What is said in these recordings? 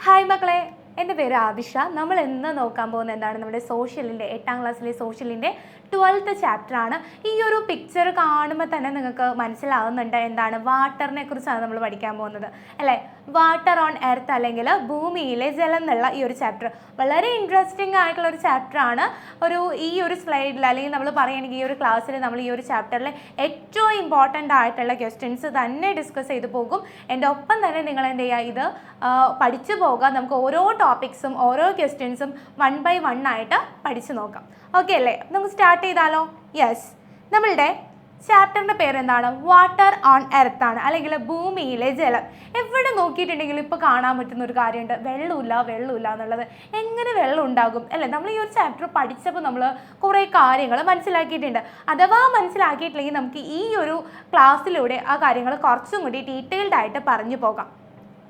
Hi മക്കളെ, എൻ്റെ പേര് ആദിഷ. നമ്മൾ ഇന്ന് നോക്കാൻ പോകുന്നത് എന്താണ്, നമ്മുടെ സോഷ്യലിൻ്റെ 8ാം ക്ലാസ്സിലെ സോഷ്യലിൻ്റെ 12th ചാപ്റ്ററാണ്. ഈ ഒരു പിക്ചർ കാണുമ്പോൾ തന്നെ നിങ്ങൾക്ക് മനസ്സിലാവുന്നുണ്ട് എന്താണ്, വാട്ടറിനെ കുറിച്ചാണ് നമ്മൾ പഠിക്കാൻ പോകുന്നത് അല്ലേ. വാട്ടർ ഓൺ എർത്ത് അല്ലെങ്കിൽ ഭൂമിയിലെ ജലം എന്നുള്ള ഈ ഒരു ചാപ്റ്റർ വളരെ ഇൻട്രസ്റ്റിംഗ് ആയിട്ടുള്ള ഒരു ചാപ്റ്ററാണ്. ഈ ഒരു സ്ലൈഡിൽ അല്ലെങ്കിൽ നമ്മൾ പറയുകയാണെങ്കിൽ ഈ ഒരു ക്ലാസ്സിൽ നമ്മൾ ഈ ഒരു ചാപ്റ്ററിൽ ഏറ്റവും ഇമ്പോർട്ടൻ്റ് ആയിട്ടുള്ള ക്വസ്റ്റ്യൻസ് തന്നെ ഡിസ്കസ് ചെയ്തു പോകും. എൻ്റെ ഒപ്പം തന്നെ നിങ്ങൾ എന്ത് ചെയ്യുക, ഇത് പഠിച്ചു പോകാം. നമുക്ക് ഓരോ ടോപ്പിക്സും ഓരോ ക്വസ്റ്റ്യൻസും 1 by 1 ആയിട്ട് പഠിച്ചു നോക്കാം. ഓക്കെ അല്ലേ? നമുക്ക് സ്റ്റാർട്ട് ചെയ്താലോ? യെസ്, നമ്മളുടെ ചാപ്റ്ററിൻ്റെ പേരെന്താണ്? വാട്ടർ ഓൺ എർത്ത് ആണ്, അല്ലെങ്കിൽ ഭൂമിയിലെ ജലം. എവിടെ നോക്കിയിട്ടുണ്ടെങ്കിലും ഇപ്പോൾ കാണാൻ പറ്റുന്ന ഒരു കാര്യമുണ്ട്, വെള്ളമില്ല എന്നുള്ളത്. എങ്ങനെ വെള്ളം ഉണ്ടാകും അല്ലേ? നമ്മൾ ഈ ഒരു ചാപ്റ്റർ പഠിച്ചപ്പോൾ നമ്മൾ കുറേ കാര്യങ്ങൾ മനസ്സിലാക്കിയിട്ടുണ്ട്. അഥവാ മനസ്സിലാക്കിയിട്ടില്ലെങ്കിൽ നമുക്ക് ഈ ഒരു ക്ലാസ്സിലൂടെ ആ കാര്യങ്ങൾ കുറച്ചും കൂടി ഡീറ്റെയിൽഡ് ആയിട്ട് പറഞ്ഞു പോകാം.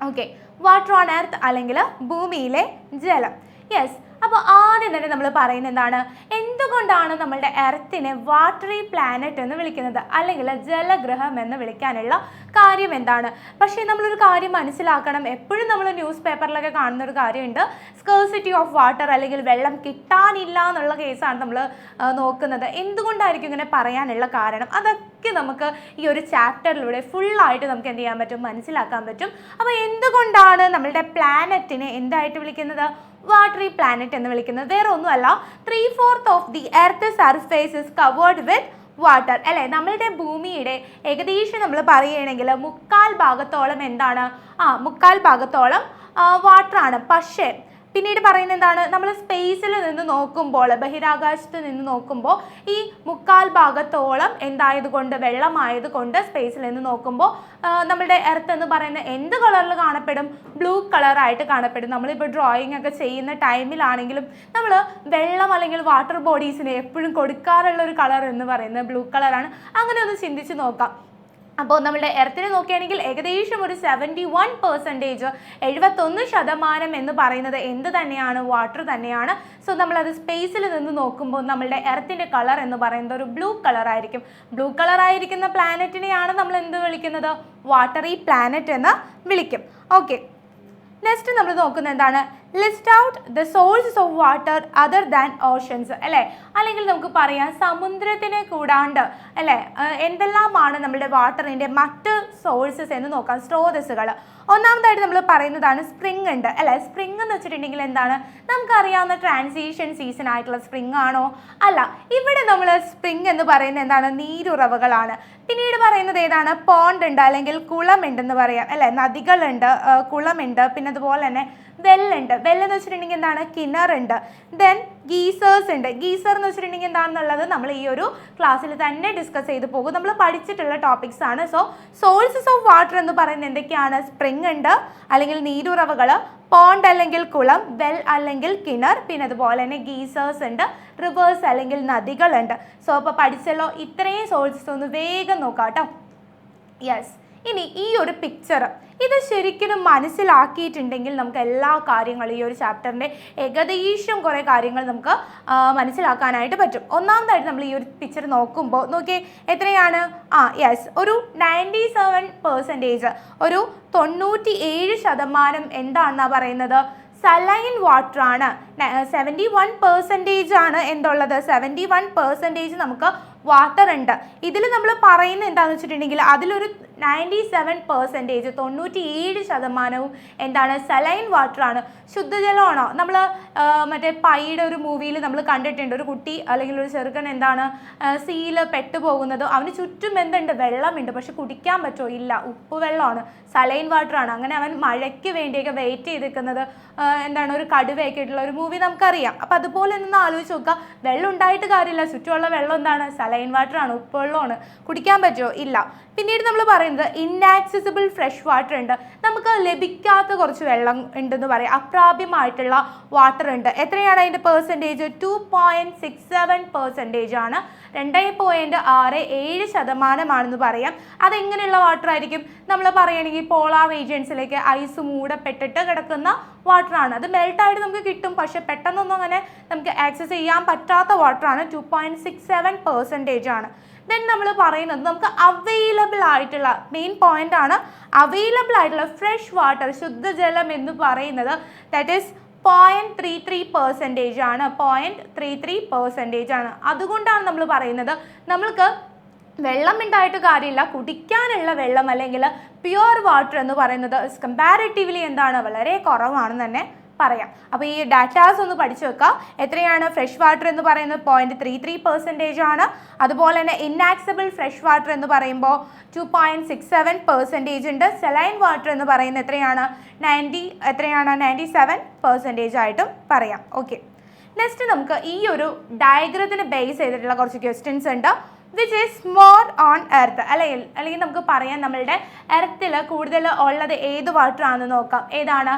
ഓക്കെ, വാട്ടർ ഓൺ എർത്ത് അല്ലെങ്കിൽ ഭൂമിയിലെ ജലം. യെസ്, അപ്പോൾ ആദ്യം തന്നെ നമ്മൾ പറയുന്നത് എന്താണ്, എന്തുകൊണ്ടാണ് നമ്മളുടെ എർത്തിനെ വാട്ടറി പ്ലാനറ്റ് എന്ന് വിളിക്കുന്നത് അല്ലെങ്കിൽ ജലഗ്രഹം എന്ന് വിളിക്കാനുള്ള കാര്യം എന്താണ്? പക്ഷേ നമ്മളൊരു കാര്യം മനസ്സിലാക്കണം, എപ്പോഴും നമ്മൾ ന്യൂസ് പേപ്പറിലൊക്കെ കാണുന്ന ഒരു കാര്യമുണ്ട്, സ്കേഴ്സിറ്റി ഓഫ് വാട്ടർ അല്ലെങ്കിൽ വെള്ളം കിട്ടാനില്ല എന്നുള്ള കേസാണ് നമ്മൾ നോക്കുന്നത്. എന്തുകൊണ്ടായിരിക്കും ഇങ്ങനെ പറയാനുള്ള കാരണം? അതൊക്കെ നമുക്ക് ഈ ഒരു ചാപ്റ്ററിലൂടെ ഫുള്ളായിട്ട് നമുക്ക് എന്ത് ചെയ്യാൻ പറ്റും, മനസ്സിലാക്കാൻ പറ്റും. അപ്പോൾ എന്തുകൊണ്ടാണ് നമ്മളുടെ പ്ലാനറ്റിനെ എന്തായിട്ട് വിളിക്കുന്നത്, വാട്ടറി പ്ലാനറ്റ് എന്ന് വിളിക്കുന്നത്? വേറെ ഒന്നുമല്ല, 3/4 of the earth surface is covered with water അല്ലേ. നമ്മളുടെ ഭൂമിയുടെ ഏകദേശം നമ്മൾ പറയുകയാണെങ്കിൽ 3/4 ഭാഗത്തോളം എന്താണ്, 3/4 ഭാഗത്തോളം വാട്ടറാണ്. പക്ഷേ പിന്നീട് പറയുന്നത് എന്താണ്, നമ്മൾ സ്പേസിൽ നിന്ന് നോക്കുമ്പോൾ, ബഹിരാകാശത്ത് നിന്ന് നോക്കുമ്പോൾ ഈ 3/4 ഭാഗത്തോളം എന്തായതുകൊണ്ട്, വെള്ളമായതുകൊണ്ട് സ്പേസിൽ നിന്ന് നോക്കുമ്പോൾ നമ്മളുടെ എർത്ത് എന്ന് പറയുന്നത് എന്ത് കളറിൽ കാണപ്പെടും? ബ്ലൂ കളറായിട്ട് കാണപ്പെടും. നമ്മളിപ്പോൾ ഡ്രോയിങ് ഒക്കെ ചെയ്യുന്ന ടൈമിലാണെങ്കിലും നമ്മൾ വെള്ളം അല്ലെങ്കിൽ വാട്ടർ ബോഡീസിന് എപ്പോഴും കൊടുക്കാറുള്ള ഒരു കളർ എന്ന് പറയുന്നത് ബ്ലൂ കളറാണ്. അങ്ങനെ ഒന്ന് ചിന്തിച്ച് നോക്കാം. അപ്പോൾ നമ്മളുടെ എർത്തിനെ നോക്കുകയാണെങ്കിൽ ഏകദേശം ഒരു 71%, 71% എന്ന് പറയുന്നത് എന്ത് തന്നെയാണ്, വാട്ടർ തന്നെയാണ്. സോ നമ്മളത് സ്പേസിൽ നിന്ന് നോക്കുമ്പോൾ നമ്മളുടെ എർത്തിൻ്റെ കളർ എന്ന് പറയുന്നത് ഒരു ബ്ലൂ കളറായിരിക്കും. ബ്ലൂ കളറായിരിക്കുന്ന പ്ലാനറ്റിനെയാണ് നമ്മൾ എന്ത് വിളിക്കുന്നത്, വാട്ടറി പ്ലാനറ്റ് എന്ന് വിളിക്കും. ഓക്കെ, നെക്സ്റ്റ് നമ്മൾ നോക്കുന്നത് എന്താണ്, list out the sources of water other than oceans അല്ലേ. അല്ലെങ്കിൽ നമുക്ക് പറയാം സമുദ്രത്തിനെ കൂടാണ്ട് അല്ലേ എന്തെല്ലാമാണ് നമ്മുടെ വാട്ടറിൻ്റെ മറ്റ് സോഴ്സസ് എന്ന് നോക്കാം, സ്രോതസ്സുകൾ. ഒന്നാമതായിട്ട് നമ്മൾ പറയുന്നതാണ് സ്പ്രിംഗ് ഉണ്ട് അല്ലേ. സ്പ്രിംഗ് എന്ന് വെച്ചിട്ടുണ്ടെങ്കിൽ എന്താണ്, നമുക്കറിയാവുന്ന ട്രാൻസിഷൻ സീസൺ ആയിട്ടുള്ള സ്പ്രിംഗ് ആണോ? അല്ല, ഇവിടെ നമ്മൾ സ്പ്രിംഗ് എന്ന് പറയുന്നത് എന്താണ്, നീരുറവകളാണ്. പിന്നീട് പറയുന്നത് ഏതാണ്, പോണ്ട് ഉണ്ട് അല്ലെങ്കിൽ കുളമുണ്ടെന്ന് പറയാം അല്ലേ. നദികളുണ്ട്, കുളമുണ്ട്, പിന്നെ അതുപോലെ തന്നെ വെല്ലുണ്ട്. വെല്ലെന്ന് വെച്ചിട്ടുണ്ടെങ്കിൽ എന്താണ്, കിണറുണ്ട്. ദെൻ ഗീസേഴ്സ് ഉണ്ട്. ഗീസർ എന്ന് വെച്ചിട്ടുണ്ടെങ്കിൽ എന്താണെന്നുള്ളത് നമ്മൾ ഈ ഒരു ക്ലാസ്സിൽ തന്നെ ഡിസ്കസ് ചെയ്ത് പോകും, നമ്മൾ പഠിച്ചിട്ടുള്ള ടോപ്പിക്സ് ആണ്. സോ സോഴ്സസ് ഓഫ് വാട്ടർ എന്ന് പറയുന്നത് എന്തൊക്കെയാണ്, സ്പ്രിംഗ് ഉണ്ട് അല്ലെങ്കിൽ നീരുറവകൾ, പോണ്ട് അല്ലെങ്കിൽ കുളം, വെൽ അല്ലെങ്കിൽ കിണർ, പിന്നെ അതുപോലെ തന്നെ ഗീസേഴ്സ് ഉണ്ട്, റിവേഴ്സ് അല്ലെങ്കിൽ നദികളുണ്ട്. സോ അപ്പോൾ പഠിച്ചല്ലോ, ഇത്രയും സോഴ്സസ് ഒന്ന് വേഗം നോക്കാം കേട്ടോ. യെസ്, ഇനി ഈ ഒരു പിക്ചർ ഇത് ശരിക്കും മനസ്സിലാക്കിയിട്ടുണ്ടെങ്കിൽ നമുക്ക് എല്ലാ കാര്യങ്ങളും ഈ ഒരു ചാപ്റ്ററിൻ്റെ ഏകദേശം കുറേ കാര്യങ്ങൾ നമുക്ക് മനസ്സിലാക്കാനായിട്ട് പറ്റും. ഒന്നാമതായിട്ട് നമ്മൾ ഈ ഒരു പിക്ചർ നോക്കുമ്പോൾ നോക്കിയേ, എത്രയാണ്, യെസ്, ഒരു 97%, ഒരു 97% എന്താണെന്നാണ് പറയുന്നത്, സലൈൻ വാട്ടർ ആണ്. 71% ആണ് എന്തുള്ളത്, 71% നമുക്ക് വാട്ടർ ഉണ്ട്. ഇതിൽ നമ്മൾ പറയുന്നത് എന്താണെന്ന് വെച്ചിട്ടുണ്ടെങ്കിൽ അതിലൊരു 97%, 97% എന്താണ്, സലൈൻ വാട്ടർ ആണ്, ശുദ്ധജലമാണോ. നമ്മൾ മറ്റേ പൈയുടെ ഒരു മൂവിയിൽ നമ്മൾ കണ്ടിട്ടുണ്ട്, ഒരു കുട്ടി അല്ലെങ്കിൽ ഒരു ചെറുക്കൻ എന്താണ് സീയിൽ പെട്ടുപോകുന്നത്, അവന് ചുറ്റും എന്തുണ്ട്, വെള്ളമുണ്ട്, പക്ഷെ കുടിക്കാൻ പറ്റുമോ? ഇല്ല, ഉപ്പ് വെള്ളമാണ്, സലൈൻ വാട്ടർ ആണ്. അങ്ങനെ അവൻ മഴയ്ക്ക് വേണ്ടിയൊക്കെ വെയിറ്റ് ചെയ്ത് നിൽക്കുന്നത് എന്താണ്, ഒരു കടുവയൊക്കെ ആയിട്ടുള്ള ഒരു മൂവി നമുക്കറിയാം. അപ്പം അതുപോലെ ഒന്ന് ആലോചിച്ച് നോക്കുക, വെള്ളം ഉണ്ടായിട്ട് കാര്യമില്ല, ചുറ്റുമുള്ള വെള്ളം എന്താണ്, സലൈൻ വാട്ടർ ആണ്, ഉപ്പുവെള്ളമാണ്, കുടിക്കാൻ പറ്റുമോ? ഇല്ല. പിന്നീട് നമ്മൾ പറയുന്നത് ഇന്നാക്സസിബിൾ ഫ്രഷ് വാട്ടർ ഉണ്ട്, നമുക്ക് ലഭിക്കാത്ത കുറച്ച് വെള്ളം ഉണ്ടെന്ന് പറയാം, അപ്രാപ്യമായിട്ടുള്ള വാട്ടർ ഉണ്ട്. എത്രയാണ് അതിൻ്റെ പെർസെൻറ്റേജ്, 2.67% ആണ്, 2.67% പറയാം. അതെങ്ങനെയുള്ള വാട്ടർ ആയിരിക്കും, നമ്മൾ പറയുകയാണെങ്കിൽ പോളാർ റീജിയൻസിലേക്ക് ഐസ് മൂടപ്പെട്ടിട്ട് കിടക്കുന്ന വാട്ടറാണ്. അത് മെൽട്ടായിട്ട് നമുക്ക് കിട്ടും, പക്ഷെ പെട്ടെന്നൊന്നും അങ്ങനെ നമുക്ക് ആക്സസ് ചെയ്യാൻ പറ്റാത്ത വാട്ടറാണ്, 2.67% ആണ്. ദെൻ നമ്മൾ പറയുന്നത് നമുക്ക് അവൈലബിൾ ആയിട്ടുള്ള മെയിൻ പോയിന്റ് ആണ്, അവൈലബിൾ ആയിട്ടുള്ള ഫ്രഷ് വാട്ടർ ശുദ്ധജലം എന്ന് പറയുന്നത് ദാറ്റ് ഈസ് 0.33% ആണ്, 0.33% ആണ്. അതുകൊണ്ടാണ് നമ്മൾ പറയുന്നത് നമ്മൾക്ക് വെള്ളം ഉണ്ടായിട്ട് കാര്യമില്ല, കുടിക്കാനുള്ള വെള്ളം അല്ലെങ്കിൽ പ്യുവർ വാട്ടർ എന്ന് പറയുന്നത് കമ്പാരിറ്റീവ്ലി എന്താണ് വളരെ കുറവാണെന്ന് തന്നെ പറയാം. അപ്പോൾ ഈ ഡാറ്റാസ് ഒന്ന് പഠിച്ചു വെക്കുക. എത്രയാണ് ഫ്രഷ് വാട്ടർ എന്ന് പറയുന്നത് 0.33% ആണ്. അതുപോലെ തന്നെ ഇന്നാക്സബിൾ ഫ്രഷ് വാട്ടർ എന്ന് പറയുമ്പോൾ 2.67% ഉണ്ട്. സെലൈൻ വാട്ടർ എന്ന് പറയുന്നത് എത്രയാണ് 97% ആയിട്ടും പറയാം. ഓക്കെ, നെക്സ്റ്റ് നമുക്ക് ഈ ഒരു ഡയഗ്രത്തിന് ബേസ് ചെയ്തിട്ടുള്ള കുറച്ച് ക്വസ്റ്റ്യൻസ് ഉണ്ട്. Which is more on earth, അല്ലെങ്കിൽ നമുക്ക് പറയാം നമ്മളുടെ എർത്തിൽ കൂടുതൽ ഉള്ളത് ഏത് വാട്ടർ ആണെന്ന് നോക്കാം. ഏതാണ്,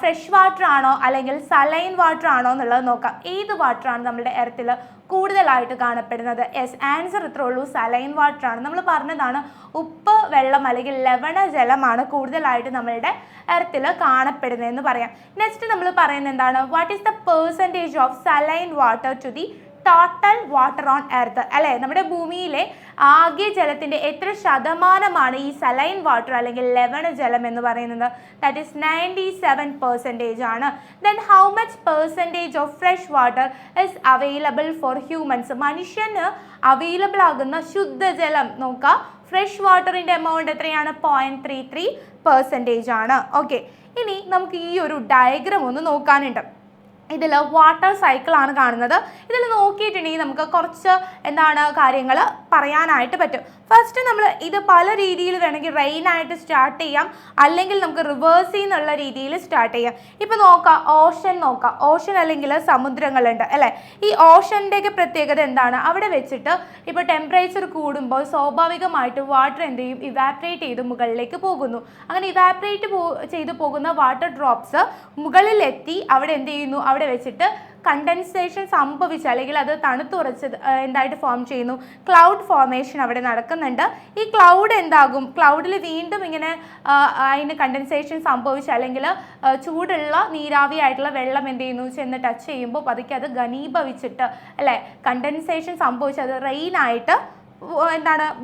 ഫ്രഷ് വാട്ടർ ആണോ അല്ലെങ്കിൽ സലൈൻ വാട്ടർ ആണോ എന്നുള്ളത് നോക്കാം. ഏത് വാട്ടർ ആണ് നമ്മുടെ എർത്തിൽ കൂടുതലായിട്ട് കാണപ്പെടുന്നത്? യെസ്, ആൻസർ ഇത്രേ ഉള്ളൂ, സലൈൻ വാട്ടർ ആണ്. നമ്മൾ പറഞ്ഞതാണ് ഉപ്പ് വെള്ളം അല്ലെങ്കിൽ ലവണ ജലമാണ് കൂടുതലായിട്ട് നമ്മളുടെ എർത്തിൽ കാണപ്പെടുന്നതെന്ന് പറയാം. നെക്സ്റ്റ് നമ്മൾ പറയുന്നത് എന്താണ്, what is the percentage of saline water to the total water on Earth, അല്ലേ? നമ്മുടെ ഭൂമിയിലെ ആകെ ജലത്തിൻ്റെ എത്ര ശതമാനമാണ് ഈ സലൈൻ വാട്ടർ അല്ലെങ്കിൽ ലവണ ജലം എന്ന് പറയുന്നത്? ദാറ്റ് ഈസ് 97% ആണ്. Then how much percentage of fresh water is available for humans? മനുഷ്യന് അവൈലബിൾ ആകുന്ന ശുദ്ധജലം നോക്കാം, ഫ്രഷ് വാട്ടറിൻ്റെ എമൗണ്ട് എത്രയാണ്? 0.33% ആണ്. ഓക്കെ, ഇനി നമുക്ക് ഈ ഒരു ഡയഗ്രാം ഒന്ന് നോക്കാനുണ്ട്. ഇതിൽ വാട്ടർ സൈക്കിളാണ് കാണുന്നത്. ഇതിൽ നോക്കിയിട്ടുണ്ടെങ്കിൽ നമുക്ക് കുറച്ച് കാര്യങ്ങൾ പറയാനായിട്ട് പറ്റും. ഫസ്റ്റ് നമ്മൾ ഇത് പല രീതിയിൽ വേണമെങ്കിൽ റെയിൻ ആയിട്ട് സ്റ്റാർട്ട് ചെയ്യാം, അല്ലെങ്കിൽ നമുക്ക് റിവേഴ്സിൽ നിന്നുള്ള രീതിയിൽ സ്റ്റാർട്ട് ചെയ്യാം. ഇപ്പോൾ നോക്കാം, ഓഷൻ അല്ലെങ്കിൽ സമുദ്രങ്ങളുണ്ട്, അല്ലേ? ഈ ഓഷൻ്റെയൊക്കെ പ്രത്യേകത എന്താണ്? അവിടെ വെച്ചിട്ട് ഇപ്പോൾ ടെമ്പറേച്ചർ കൂടുമ്പോൾ സ്വാഭാവികമായിട്ട് വാട്ടർ എന്ത് ചെയ്യും? ഇവാപ്രേറ്റ് ചെയ്ത് മുകളിലേക്ക് പോകുന്നു. അങ്ങനെ ഇവാപ്രേറ്റ് ചെയ്ത് പോകുന്ന വാട്ടർ ഡ്രോപ്സ് മുകളിലെത്തി അവിടെ എന്ത് ചെയ്യുന്നു? അവിടെ വെച്ചിട്ട് കണ്ടൻസേഷൻ സംഭവിച്ച് അല്ലെങ്കിൽ അത് തണുത്തുറച്ച് എന്തായിട്ട് ഫോം ചെയ്യുന്നു? ക്ലൗഡ് ഫോർമേഷൻ അവിടെ നടക്കുന്നുണ്ട്. ഈ ക്ലൗഡ് എന്താകും? ക്ലൗഡിൽ വീണ്ടും ഇങ്ങനെ അതിന് കണ്ടൻസേഷൻ സംഭവിച്ച് അല്ലെങ്കിൽ ചൂടുള്ള നീരാവിയായിട്ടുള്ള വെള്ളം എന്ത് ചെയ്യുന്നു? ചെന്ന് ടച്ച് ചെയ്യുമ്പോൾ പതുക്കെ അത് ഘനീഭവിച്ചിട്ട്, അല്ലേ, കണ്ടൻസേഷൻ സംഭവിച്ച് അത് റെയിനായിട്ട്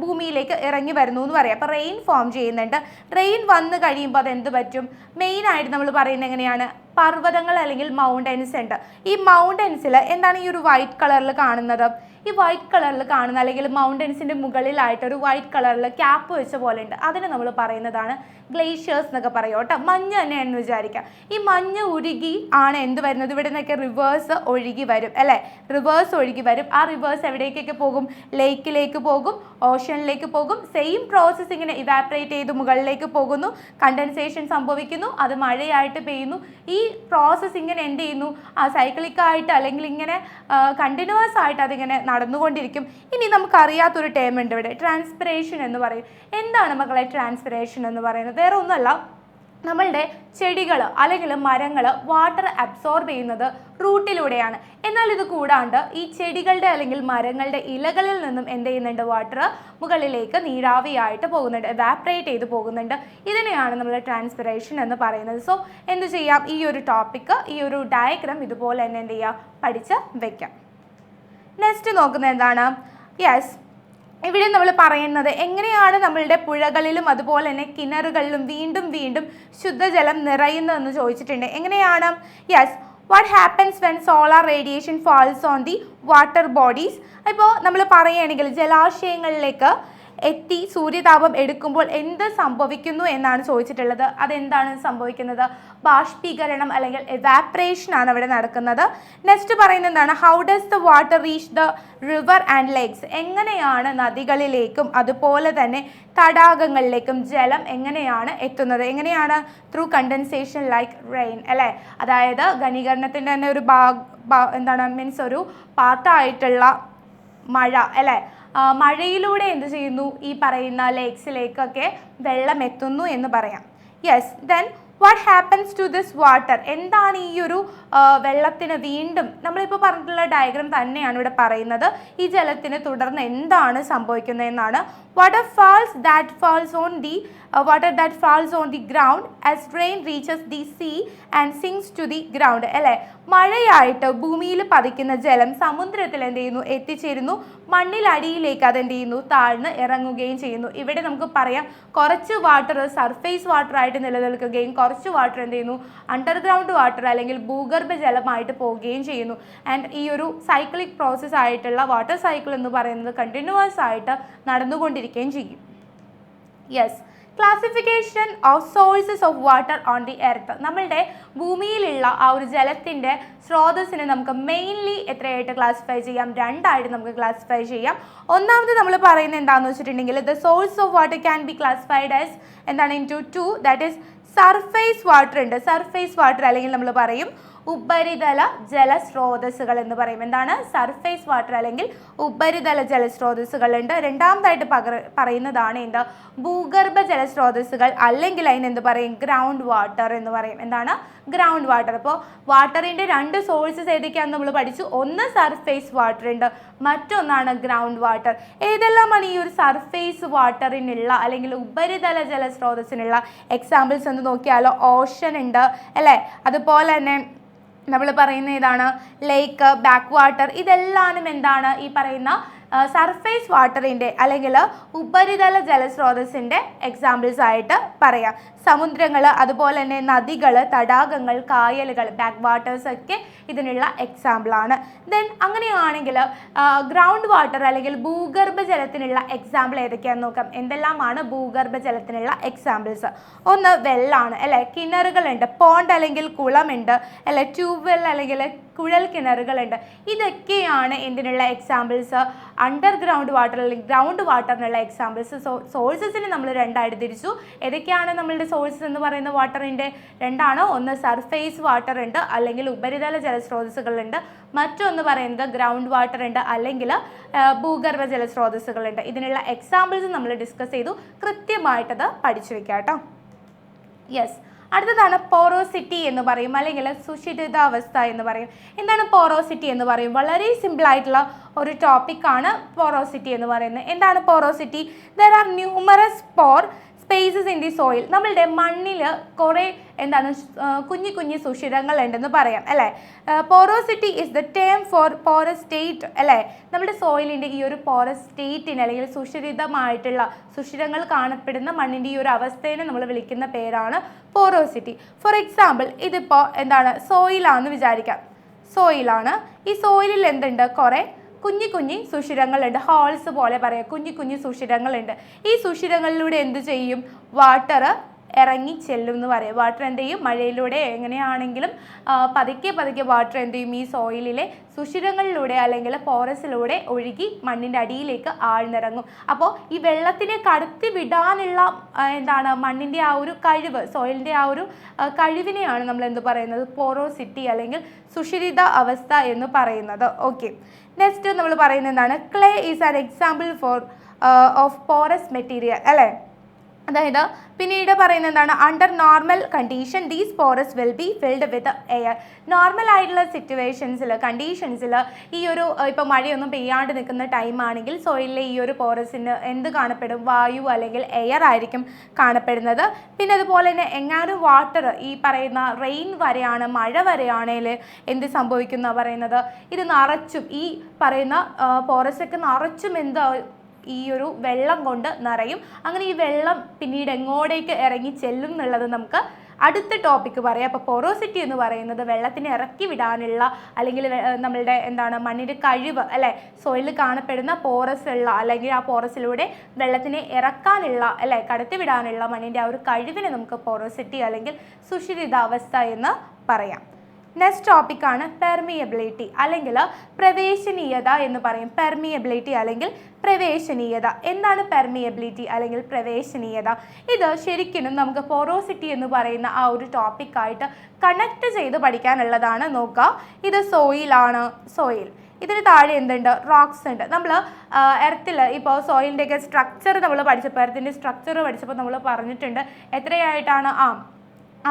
ഭൂമിയിലേക്ക് ഇറങ്ങി വരുന്നു എന്ന് പറയാം. അപ്പോൾ റെയിൻ ഫോം ചെയ്യുന്നുണ്ട്. റെയിൻ വന്നു കഴിയുമ്പോൾ അതെന്ത് പറ്റും? മെയിനായിട്ട് നമ്മൾ പറയുന്നത് എങ്ങനെയാണ്? പർവ്വതങ്ങൾ അല്ലെങ്കിൽ മൗണ്ടൻസ് ഉണ്ട്. ഈ മൗണ്ടൻസിൽ എന്താണ് ഈ ഒരു വൈറ്റ് കളറിൽ കാണുന്നത്? ഈ വൈറ്റ് കളറിൽ കാണുന്ന അല്ലെങ്കിൽ മൗണ്ടൻസിൻ്റെ മുകളിലായിട്ട് ഒരു വൈറ്റ് കളറിൽ ക്യാപ്പ് വെച്ച പോലെ ഉണ്ട്. അതിന് നമ്മൾ പറയുന്നതാണ് ഗ്ലേഷ്യേഴ്സ് എന്നൊക്കെ പറയും കേട്ടോ. മഞ്ഞ് തന്നെയാണെന്ന് വിചാരിക്കാം. ഈ മഞ്ഞ് ഉരുകി ആണ് എന്ത് വരുന്നത്? ഇവിടെ നിന്നൊക്കെ റിവേഴ്സ് ഒഴുകി വരും, അല്ലേ? റിവേഴ്സ് ഒഴുകി വരും. ആ റിവേഴ്സ് എവിടേക്കൊക്കെ പോകും? ലേക്കിലേക്ക് പോകും, ഓഷനിലേക്ക് പോകും. സെയിം പ്രോസസ്സ് ഇങ്ങനെ ഇവാപ്രേറ്റ് ചെയ്ത് മുകളിലേക്ക് പോകുന്നു, കണ്ടൻസേഷൻ സംഭവിക്കുന്നു, അത് മഴയായിട്ട് പെയ്യുന്നു. ഈ പ്രോസസ്സ് ഇങ്ങനെ എന്ത് ചെയ്യുന്നു? സൈക്ലിക്കായിട്ട് അല്ലെങ്കിൽ ഇങ്ങനെ കണ്ടിന്യൂസ് ആയിട്ട് അതിങ്ങനെ നടന്നുകൊണ്ടിരിക്കും. ഇനി നമുക്കറിയാത്തൊരു ടേം ഉണ്ട് ഇവിടെ, ട്രാൻസ്പിറേഷൻ എന്ന് പറയും. എന്താണ് മക്കളെ ട്രാൻസ്പിറേഷൻ എന്ന് പറയുന്നത്? വേറെ ഒന്നുമല്ല, നമ്മളുടെ ചെടികൾ അല്ലെങ്കിൽ മരങ്ങൾ വാട്ടർ അബ്സോർബ് ചെയ്യുന്നത് റൂട്ടിലൂടെയാണ്. എന്നാൽ ഇത് കൂടാണ്ട് ഈ ചെടികളുടെ അല്ലെങ്കിൽ മരങ്ങളുടെ ഇലകളിൽ നിന്നും എന്ത് ചെയ്യുന്നുണ്ട്? വാട്ടർ മുകളിലേക്ക് നീരാവിയായിട്ട് പോകുന്നുണ്ട്, എവാപ്രേറ്റ് ചെയ്ത് പോകുന്നുണ്ട്. ഇതിനെയാണ് നമ്മൾ ട്രാൻസ്പിറേഷൻ എന്ന് പറയുന്നത്. സോ എന്ത് ചെയ്യാം? ഈ ഒരു ടോപ്പിക്ക്, ഈ ഒരു ഡയഗ്രാം ഇതുപോലെ തന്നെ എന്ത് ചെയ്യുക? പഠിച്ച് വയ്ക്കാം. നെക്സ്റ്റ് നോക്കുന്നത് എന്താണ്? യെസ്, ഇവിടെ നമ്മൾ പറയുന്നത് എങ്ങനെയാണ് നമ്മളുടെ പുഴകളിലും അതുപോലെ തന്നെ കിണറുകളിലും വീണ്ടും വീണ്ടും ശുദ്ധജലം നിറയുന്നതെന്ന് ചോദിച്ചിട്ടുണ്ട്. എങ്ങനെയാണ്? Yes, what happens when solar radiation false on the water bodies? ഇപ്പോൾ നമ്മൾ പറയുകയാണെങ്കിൽ ജലാശയങ്ങളിലേക്ക് എത്തി സൂര്യതാപം എടുക്കുമ്പോൾ എന്ത് സംഭവിക്കുന്നു എന്നാണ് ചോദിച്ചിട്ടുള്ളത്. അതെന്താണ് സംഭവിക്കുന്നത്? ബാഷ്പീകരണം അല്ലെങ്കിൽ എവാപ്രേഷൻ ആണ് അവിടെ നടക്കുന്നത്. നെക്സ്റ്റ് പറയുന്നത് എന്താണ്? How does the water reach the river and lakes? എങ്ങനെയാണ് നദികളിലേക്കും അതുപോലെ തന്നെ തടാകങ്ങളിലേക്കും ജലം എങ്ങനെയാണ് എത്തുന്നത്? എങ്ങനെയാണ്? ത്രൂ കണ്ടൻസേഷൻ ലൈക്ക് റെയിൻ, അല്ലേ? അതായത് ഘനീകരണത്തിൻ്റെ തന്നെ ഒരു മീൻസ് ഒരു പാർട്ടായിട്ടുള്ള മഴ, അല്ലേ? മഴയിലൂടെ എന്ത് ചെയ്യുന്നു? ഈ പറയുന്ന ലേക്സിലേക്കൊക്കെ വെള്ളം എത്തുന്നു എന്ന് പറയാം. Yes, then what happens to this water, എന്താണ് ഈ ഒരു വെള്ളത്തിന് വീണ്ടും നമ്മളിപ്പോൾ പറഞ്ഞിട്ടുള്ള ഡയഗ്രാം തന്നെയാണ് ഇവിടെ പറയുന്നത്. ഈ ജലത്തിന് തുടർന്ന് എന്താണ് സംഭവിക്കുന്നത് എന്നാണ്. Water falls that false on the water that falls on the ground as rain reaches the sea and sinks to the ground. അല്ലേ, മഴയായിട്ട് ഭൂമിയിൽ പതിക്കുന്ന ജലം സമുദ്രത്തിൽ എന്ത് ചെയ്യുന്നു, എത്തിച്ചേരുന്നു, മണ്ണിലടിയിലേക്ക് അത് എന്ത് ചെയ്യുന്നു, താഴ്ന്ന് ഇറങ്ങുകയും ചെയ്യുന്നു. ഇവിടെ നമുക്ക് പറയാം കുറച്ച് വാട്ടർ സർഫേസ് വാട്ടർ ആയിട്ട് നിലനിൽക്കുകയും കുറച്ച് വാട്ടർ എന്ത് ചെയ്യുന്നു, അണ്ടർഗ്രൗണ്ട് വാട്ടർ അല്ലെങ്കിൽ ഭൂഗർഭ ജലമായിട്ട് പോവുകയും ചെയ്യുന്നു. ആൻഡ് ഈ ഒരു സൈക്ലിക് പ്രോസസ് ആയിട്ടുള്ള വാട്ടർ സൈക്കിൾ എന്ന് പറയുന്നത് കണ്ടിന്യൂസ് ആയിട്ട് നടന്നുകൊണ്ടിരിക്കുകയും ചെയ്യും. Yes, classification of sources of water on the earth. നമ്മളുടെ ഭൂമിയിലുള്ള ആ ഒരു ജലത്തിൻ്റെ സ്രോതസ്സിനെ നമുക്ക് മെയിൻലി എത്രയായിട്ട് ക്ലാസിഫൈ ചെയ്യാം, രണ്ടായിട്ട് നമുക്ക് ക്ലാസിഫൈ ചെയ്യാം. ഒന്നാമത് നമ്മൾ പറയുന്നത് എന്താണെന്ന് വെച്ചിട്ടുണ്ടെങ്കിൽ the source of water can be classified as എന്താണ് into two, that is surface water ഉണ്ട്. സർഫേസ് വാട്ടർ അല്ലെങ്കിൽ നമ്മൾ പറയും ഉപരിതല ജലസ്രോതസ്സുകൾ എന്ന് പറയും. എന്താണ് സർഫേസ് വാട്ടർ അല്ലെങ്കിൽ ഉപരിതല ജലസ്രോതസ്സുകളുണ്ട്. രണ്ടാമതായിട്ട് പറയുന്നതാണ് എന്ത്, ഭൂഗർഭ ജലസ്രോതസ്സുകൾ അല്ലെങ്കിൽ അതിനെന്ത് പറയും, ഗ്രൗണ്ട് വാട്ടർ എന്ന് പറയും. എന്താണ് ഗ്രൗണ്ട് വാട്ടർ. അപ്പോൾ വാട്ടറിൻ്റെ രണ്ട് സോഴ്സസ് ഏതൊക്കെയാണെന്ന് നമ്മൾ പഠിച്ചു. ഒന്ന് സർഫേസ് വാട്ടർ ഉണ്ട്, മറ്റൊന്നാണ് ഗ്രൗണ്ട് വാട്ടർ. ഏതെല്ലാമാണ് ഈ ഒരു സർഫേസ് വാട്ടറിനുള്ള അല്ലെങ്കിൽ ഉപരിതല ജലസ്രോതസ്സിനുള്ള എക്സാമ്പിൾസ് എന്ന് നോക്കിയാലോ, ഓഷൻ ഉണ്ട് അല്ലേ, അതുപോലെ തന്നെ നമ്മൾ പറയുന്ന ഏതാണ്, ലേക്ക്, ബാക്ക് വാട്ടർ. ഇതെല്ലാം എന്താണ് ഈ പറയുന്ന സർഫേസ് വാട്ടറിൻ്റെ അല്ലെങ്കിൽ ഉപരിതല ജലസ്രോതസ്സിൻ്റെ എക്സാമ്പിൾസ് ആയിട്ട് പറയാം. സമുദ്രങ്ങൾ, അതുപോലെ തന്നെ നദികൾ, തടാകങ്ങൾ, കായലുകൾ, ബാക്ക് വാട്ടേഴ്സ് ഒക്കെ ഇതിനുള്ള എക്സാമ്പിളാണ്. ദെൻ അങ്ങനെയാണെങ്കിൽ ഗ്രൗണ്ട് വാട്ടർ അല്ലെങ്കിൽ ഭൂഗർഭ ജലത്തിനുള്ള എക്സാമ്പിൾ ഏതൊക്കെയാണെന്ന് നോക്കാം. എന്തെല്ലാമാണ് ഭൂഗർഭ ജലത്തിനുള്ള എക്സാമ്പിൾസ്? ഒന്ന് വെള്ളമാണ് അല്ലേ, കിണറുകളുണ്ട്, പോണ്ട് അല്ലെങ്കിൽ കുളമുണ്ട് അല്ലെ, ട്യൂബ്വെൽ അല്ലെങ്കിൽ കുഴൽ കിണറുകളുണ്ട്. ഇതൊക്കെയാണ് എന്തിനുള്ള എക്സാമ്പിൾസ്, അണ്ടർഗ്രൗണ്ട് വാട്ടർ അല്ലെങ്കിൽ ഗ്രൗണ്ട് വാട്ടറിനുള്ള എക്സാമ്പിൾസ്. സോഴ്സസിന് നമ്മൾ രണ്ടായിട്ട് തിരിച്ചു. ഏതൊക്കെയാണ് നമ്മളുടെ സോഴ്സസ് എന്ന് പറയുന്ന വാട്ടറിൻ്റെ? രണ്ടാണ്. ഒന്ന് സർഫേസ് വാട്ടർ ഉണ്ട് അല്ലെങ്കിൽ ഉപരിതല ജലസ്രോതസ്സുകളുണ്ട്, മറ്റൊന്ന് പറയുന്നത് ഗ്രൗണ്ട് വാട്ടർ ഉണ്ട് അല്ലെങ്കിൽ ഭൂഗർഭ ജലസ്രോതസ്സുകളുണ്ട്. ഇതിനുള്ള എക്സാമ്പിൾസ് നമ്മൾ ഡിസ്കസ് ചെയ്തു. കൃത്യമായിട്ടത് പഠിച്ചു വെക്കാം കേട്ടോ. യെസ്, അടുത്തതാണ് പോറോസിറ്റി എന്ന് പറയും അല്ലെങ്കിൽ സുഷിരിതാവസ്ഥ എന്ന് പറയും. എന്താണ് പോറോസിറ്റി എന്ന് പറയും? വളരെ സിമ്പിൾ ആയിട്ടുള്ള ഒരു ടോപ്പിക്കാണ് പോറോസിറ്റി എന്ന് പറയുന്നത്. എന്താണ് porosity? There are numerous pore spaces in the soil. നമ്മളുടെ മണ്ണിൽ കുറേ എന്താണ് കുഞ്ഞു കുഞ്ഞു സുഷിരങ്ങൾ ഉണ്ടെന്ന് പറയാം അല്ലേ. Porosity is the term for porous state അല്ലേ. നമ്മുടെ സോയിലിൻ്റെ ഈ ഒരു പോറസ് സ്റ്റേറ്റിന് അല്ലെങ്കിൽ സുഷിരിതമായിട്ടുള്ള സുഷിരങ്ങൾ കാണപ്പെടുന്ന മണ്ണിൻ്റെ ഈ ഒരു അവസ്ഥയെ നമ്മൾ വിളിക്കുന്ന പേരാണ് പോറോസിറ്റി. ഫോർ എക്സാമ്പിൾ, ഇതിപ്പോൾ എന്താണ് സോയിലാണെന്ന് വിചാരിക്കാം. സോയിലാണ്. ഈ സോയിലിൽ എന്തുണ്ട്, കുറേ കുഞ്ഞു കുഞ്ഞു സുഷിരങ്ങളുണ്ട്, ഹോൾസ് പോലെ പറയാം, കുഞ്ഞു കുഞ്ഞു സുഷിരങ്ങളുണ്ട്. ഈ സുഷിരങ്ങളിലൂടെ എന്ത് ചെയ്യും, വാട്ടർ ഇറങ്ങി ചെല്ലും എന്ന് പറയാം. വാട്ടർ എന്ത് ചെയ്യും, മഴയിലൂടെ എങ്ങനെയാണെങ്കിലും പതുക്കെ പതുക്കെ വാട്ടർ എന്ത് ചെയ്യും, ഈ സോയിലിലെ സുഷിരങ്ങളിലൂടെ അല്ലെങ്കിൽ പോറസിലൂടെ ഒഴുകി മണ്ണിൻ്റെ അടിയിലേക്ക് ആഴ്ന്നിറങ്ങും. അപ്പോൾ ഈ വെള്ളത്തിനെ കടത്തി വിടാനുള്ള എന്താണ് മണ്ണിൻ്റെ ആ ഒരു കഴിവ്, സോയിലിൻ്റെ ആ ഒരു കഴിവിനെയാണ് നമ്മൾ എന്ത് പറയുന്നത്, പോറോസിറ്റി അല്ലെങ്കിൽ സുഷിരിത അവസ്ഥ എന്ന് പറയുന്നത്. ഓക്കെ, നെക്സ്റ്റ് നമ്മൾ പറയുന്നത് എന്താണ്, clay is an example of porous material അല്ലേ. അതായത് പിന്നീട് പറയുന്നത് എന്താണ്, under normal condition these pores will be filled with air. Normal ആയിട്ടുള്ള സിറ്റുവേഷൻസിൽ കണ്ടീഷൻസിൽ ഈ ഒരു ഇപ്പോൾ മഴയൊന്നും പെയ്യാണ്ട് നിൽക്കുന്ന ടൈം ആണെങ്കിൽ സോയിലിലെ ഈ ഒരു പോറസിന് എന്ത് കാണപ്പെടും, വായു അല്ലെങ്കിൽ എയർ ആയിരിക്കും കാണപ്പെടുന്നത്. പിന്നെ അതുപോലെ തന്നെ എങ്ങാനും വാട്ടർ ഈ പറയുന്ന റെയിൻ വരെയാണ്, മഴ വരെയാണെങ്കിൽ എന്ത് സംഭവിക്കുന്ന പറയുന്നത്, ഇത് നിറച്ചും ഈ പറയുന്ന പോറസൊക്കെ നിറച്ചും എന്താ ഈ ഒരു വെള്ളം കൊണ്ട് നിറയും. അങ്ങനെ ഈ വെള്ളം പിന്നീട് എങ്ങോട്ടേക്ക് ഇറങ്ങി ചെല്ലും എന്നുള്ളത് നമുക്ക് അടുത്ത ടോപ്പിക്ക് പറയാം. അപ്പോൾ പോറോസിറ്റി എന്ന് പറയുന്നത് വെള്ളത്തിനെ ഇറക്കി വിടാനുള്ള അല്ലെങ്കിൽ നമ്മളുടെ എന്താണ് മണ്ണിൻ്റെ കഴിവ് അല്ലേ, സോയിലിൽ കാണപ്പെടുന്ന പോറസ് ഉള്ള അല്ലെങ്കിൽ ആ പോറസിലൂടെ വെള്ളത്തിനെ ഇറക്കാനുള്ള അല്ലേ, കടത്തി വിടാനുള്ള മണ്ണിൻ്റെ ആ ഒരു കഴിവിനെ നമുക്ക് പോറോസിറ്റി അല്ലെങ്കിൽ സുഷിരിതാവസ്ഥ എന്ന് പറയാം. നെക്സ്റ്റ് ടോപ്പിക്കാണ് പെർമിയബിലിറ്റി അല്ലെങ്കിൽ പ്രവേശനീയത എന്ന് പറയും. പെർമിയബിലിറ്റി അല്ലെങ്കിൽ പ്രവേശനീയത. എന്താണ് പെർമിയബിലിറ്റി അല്ലെങ്കിൽ പ്രവേശനീയത? ഇത് ശരിക്കും നമുക്ക് പോറോസിറ്റി എന്ന് പറയുന്ന ആ ഒരു ടോപ്പിക്കായിട്ട് കണക്ട് ചെയ്ത് പഠിക്കാനുള്ളതാണ്. നോക്കുക, ഇത് സോയിലാണ്. സോയിൽ, ഇതിന് താഴെ എന്തുണ്ട്, റോക്സ് ഉണ്ട്. നമ്മൾ എർത്തിൽ ഇപ്പോൾ സോയിലിൻ്റെയൊക്കെ സ്ട്രക്ചർ നമ്മൾ പഠിച്ചപ്പോൾ, എർത്തിൻ്റെ സ്ട്രക്ചർ പഠിച്ചപ്പോൾ നമ്മൾ പറഞ്ഞിട്ടുണ്ട് എത്രയായിട്ടാണ്,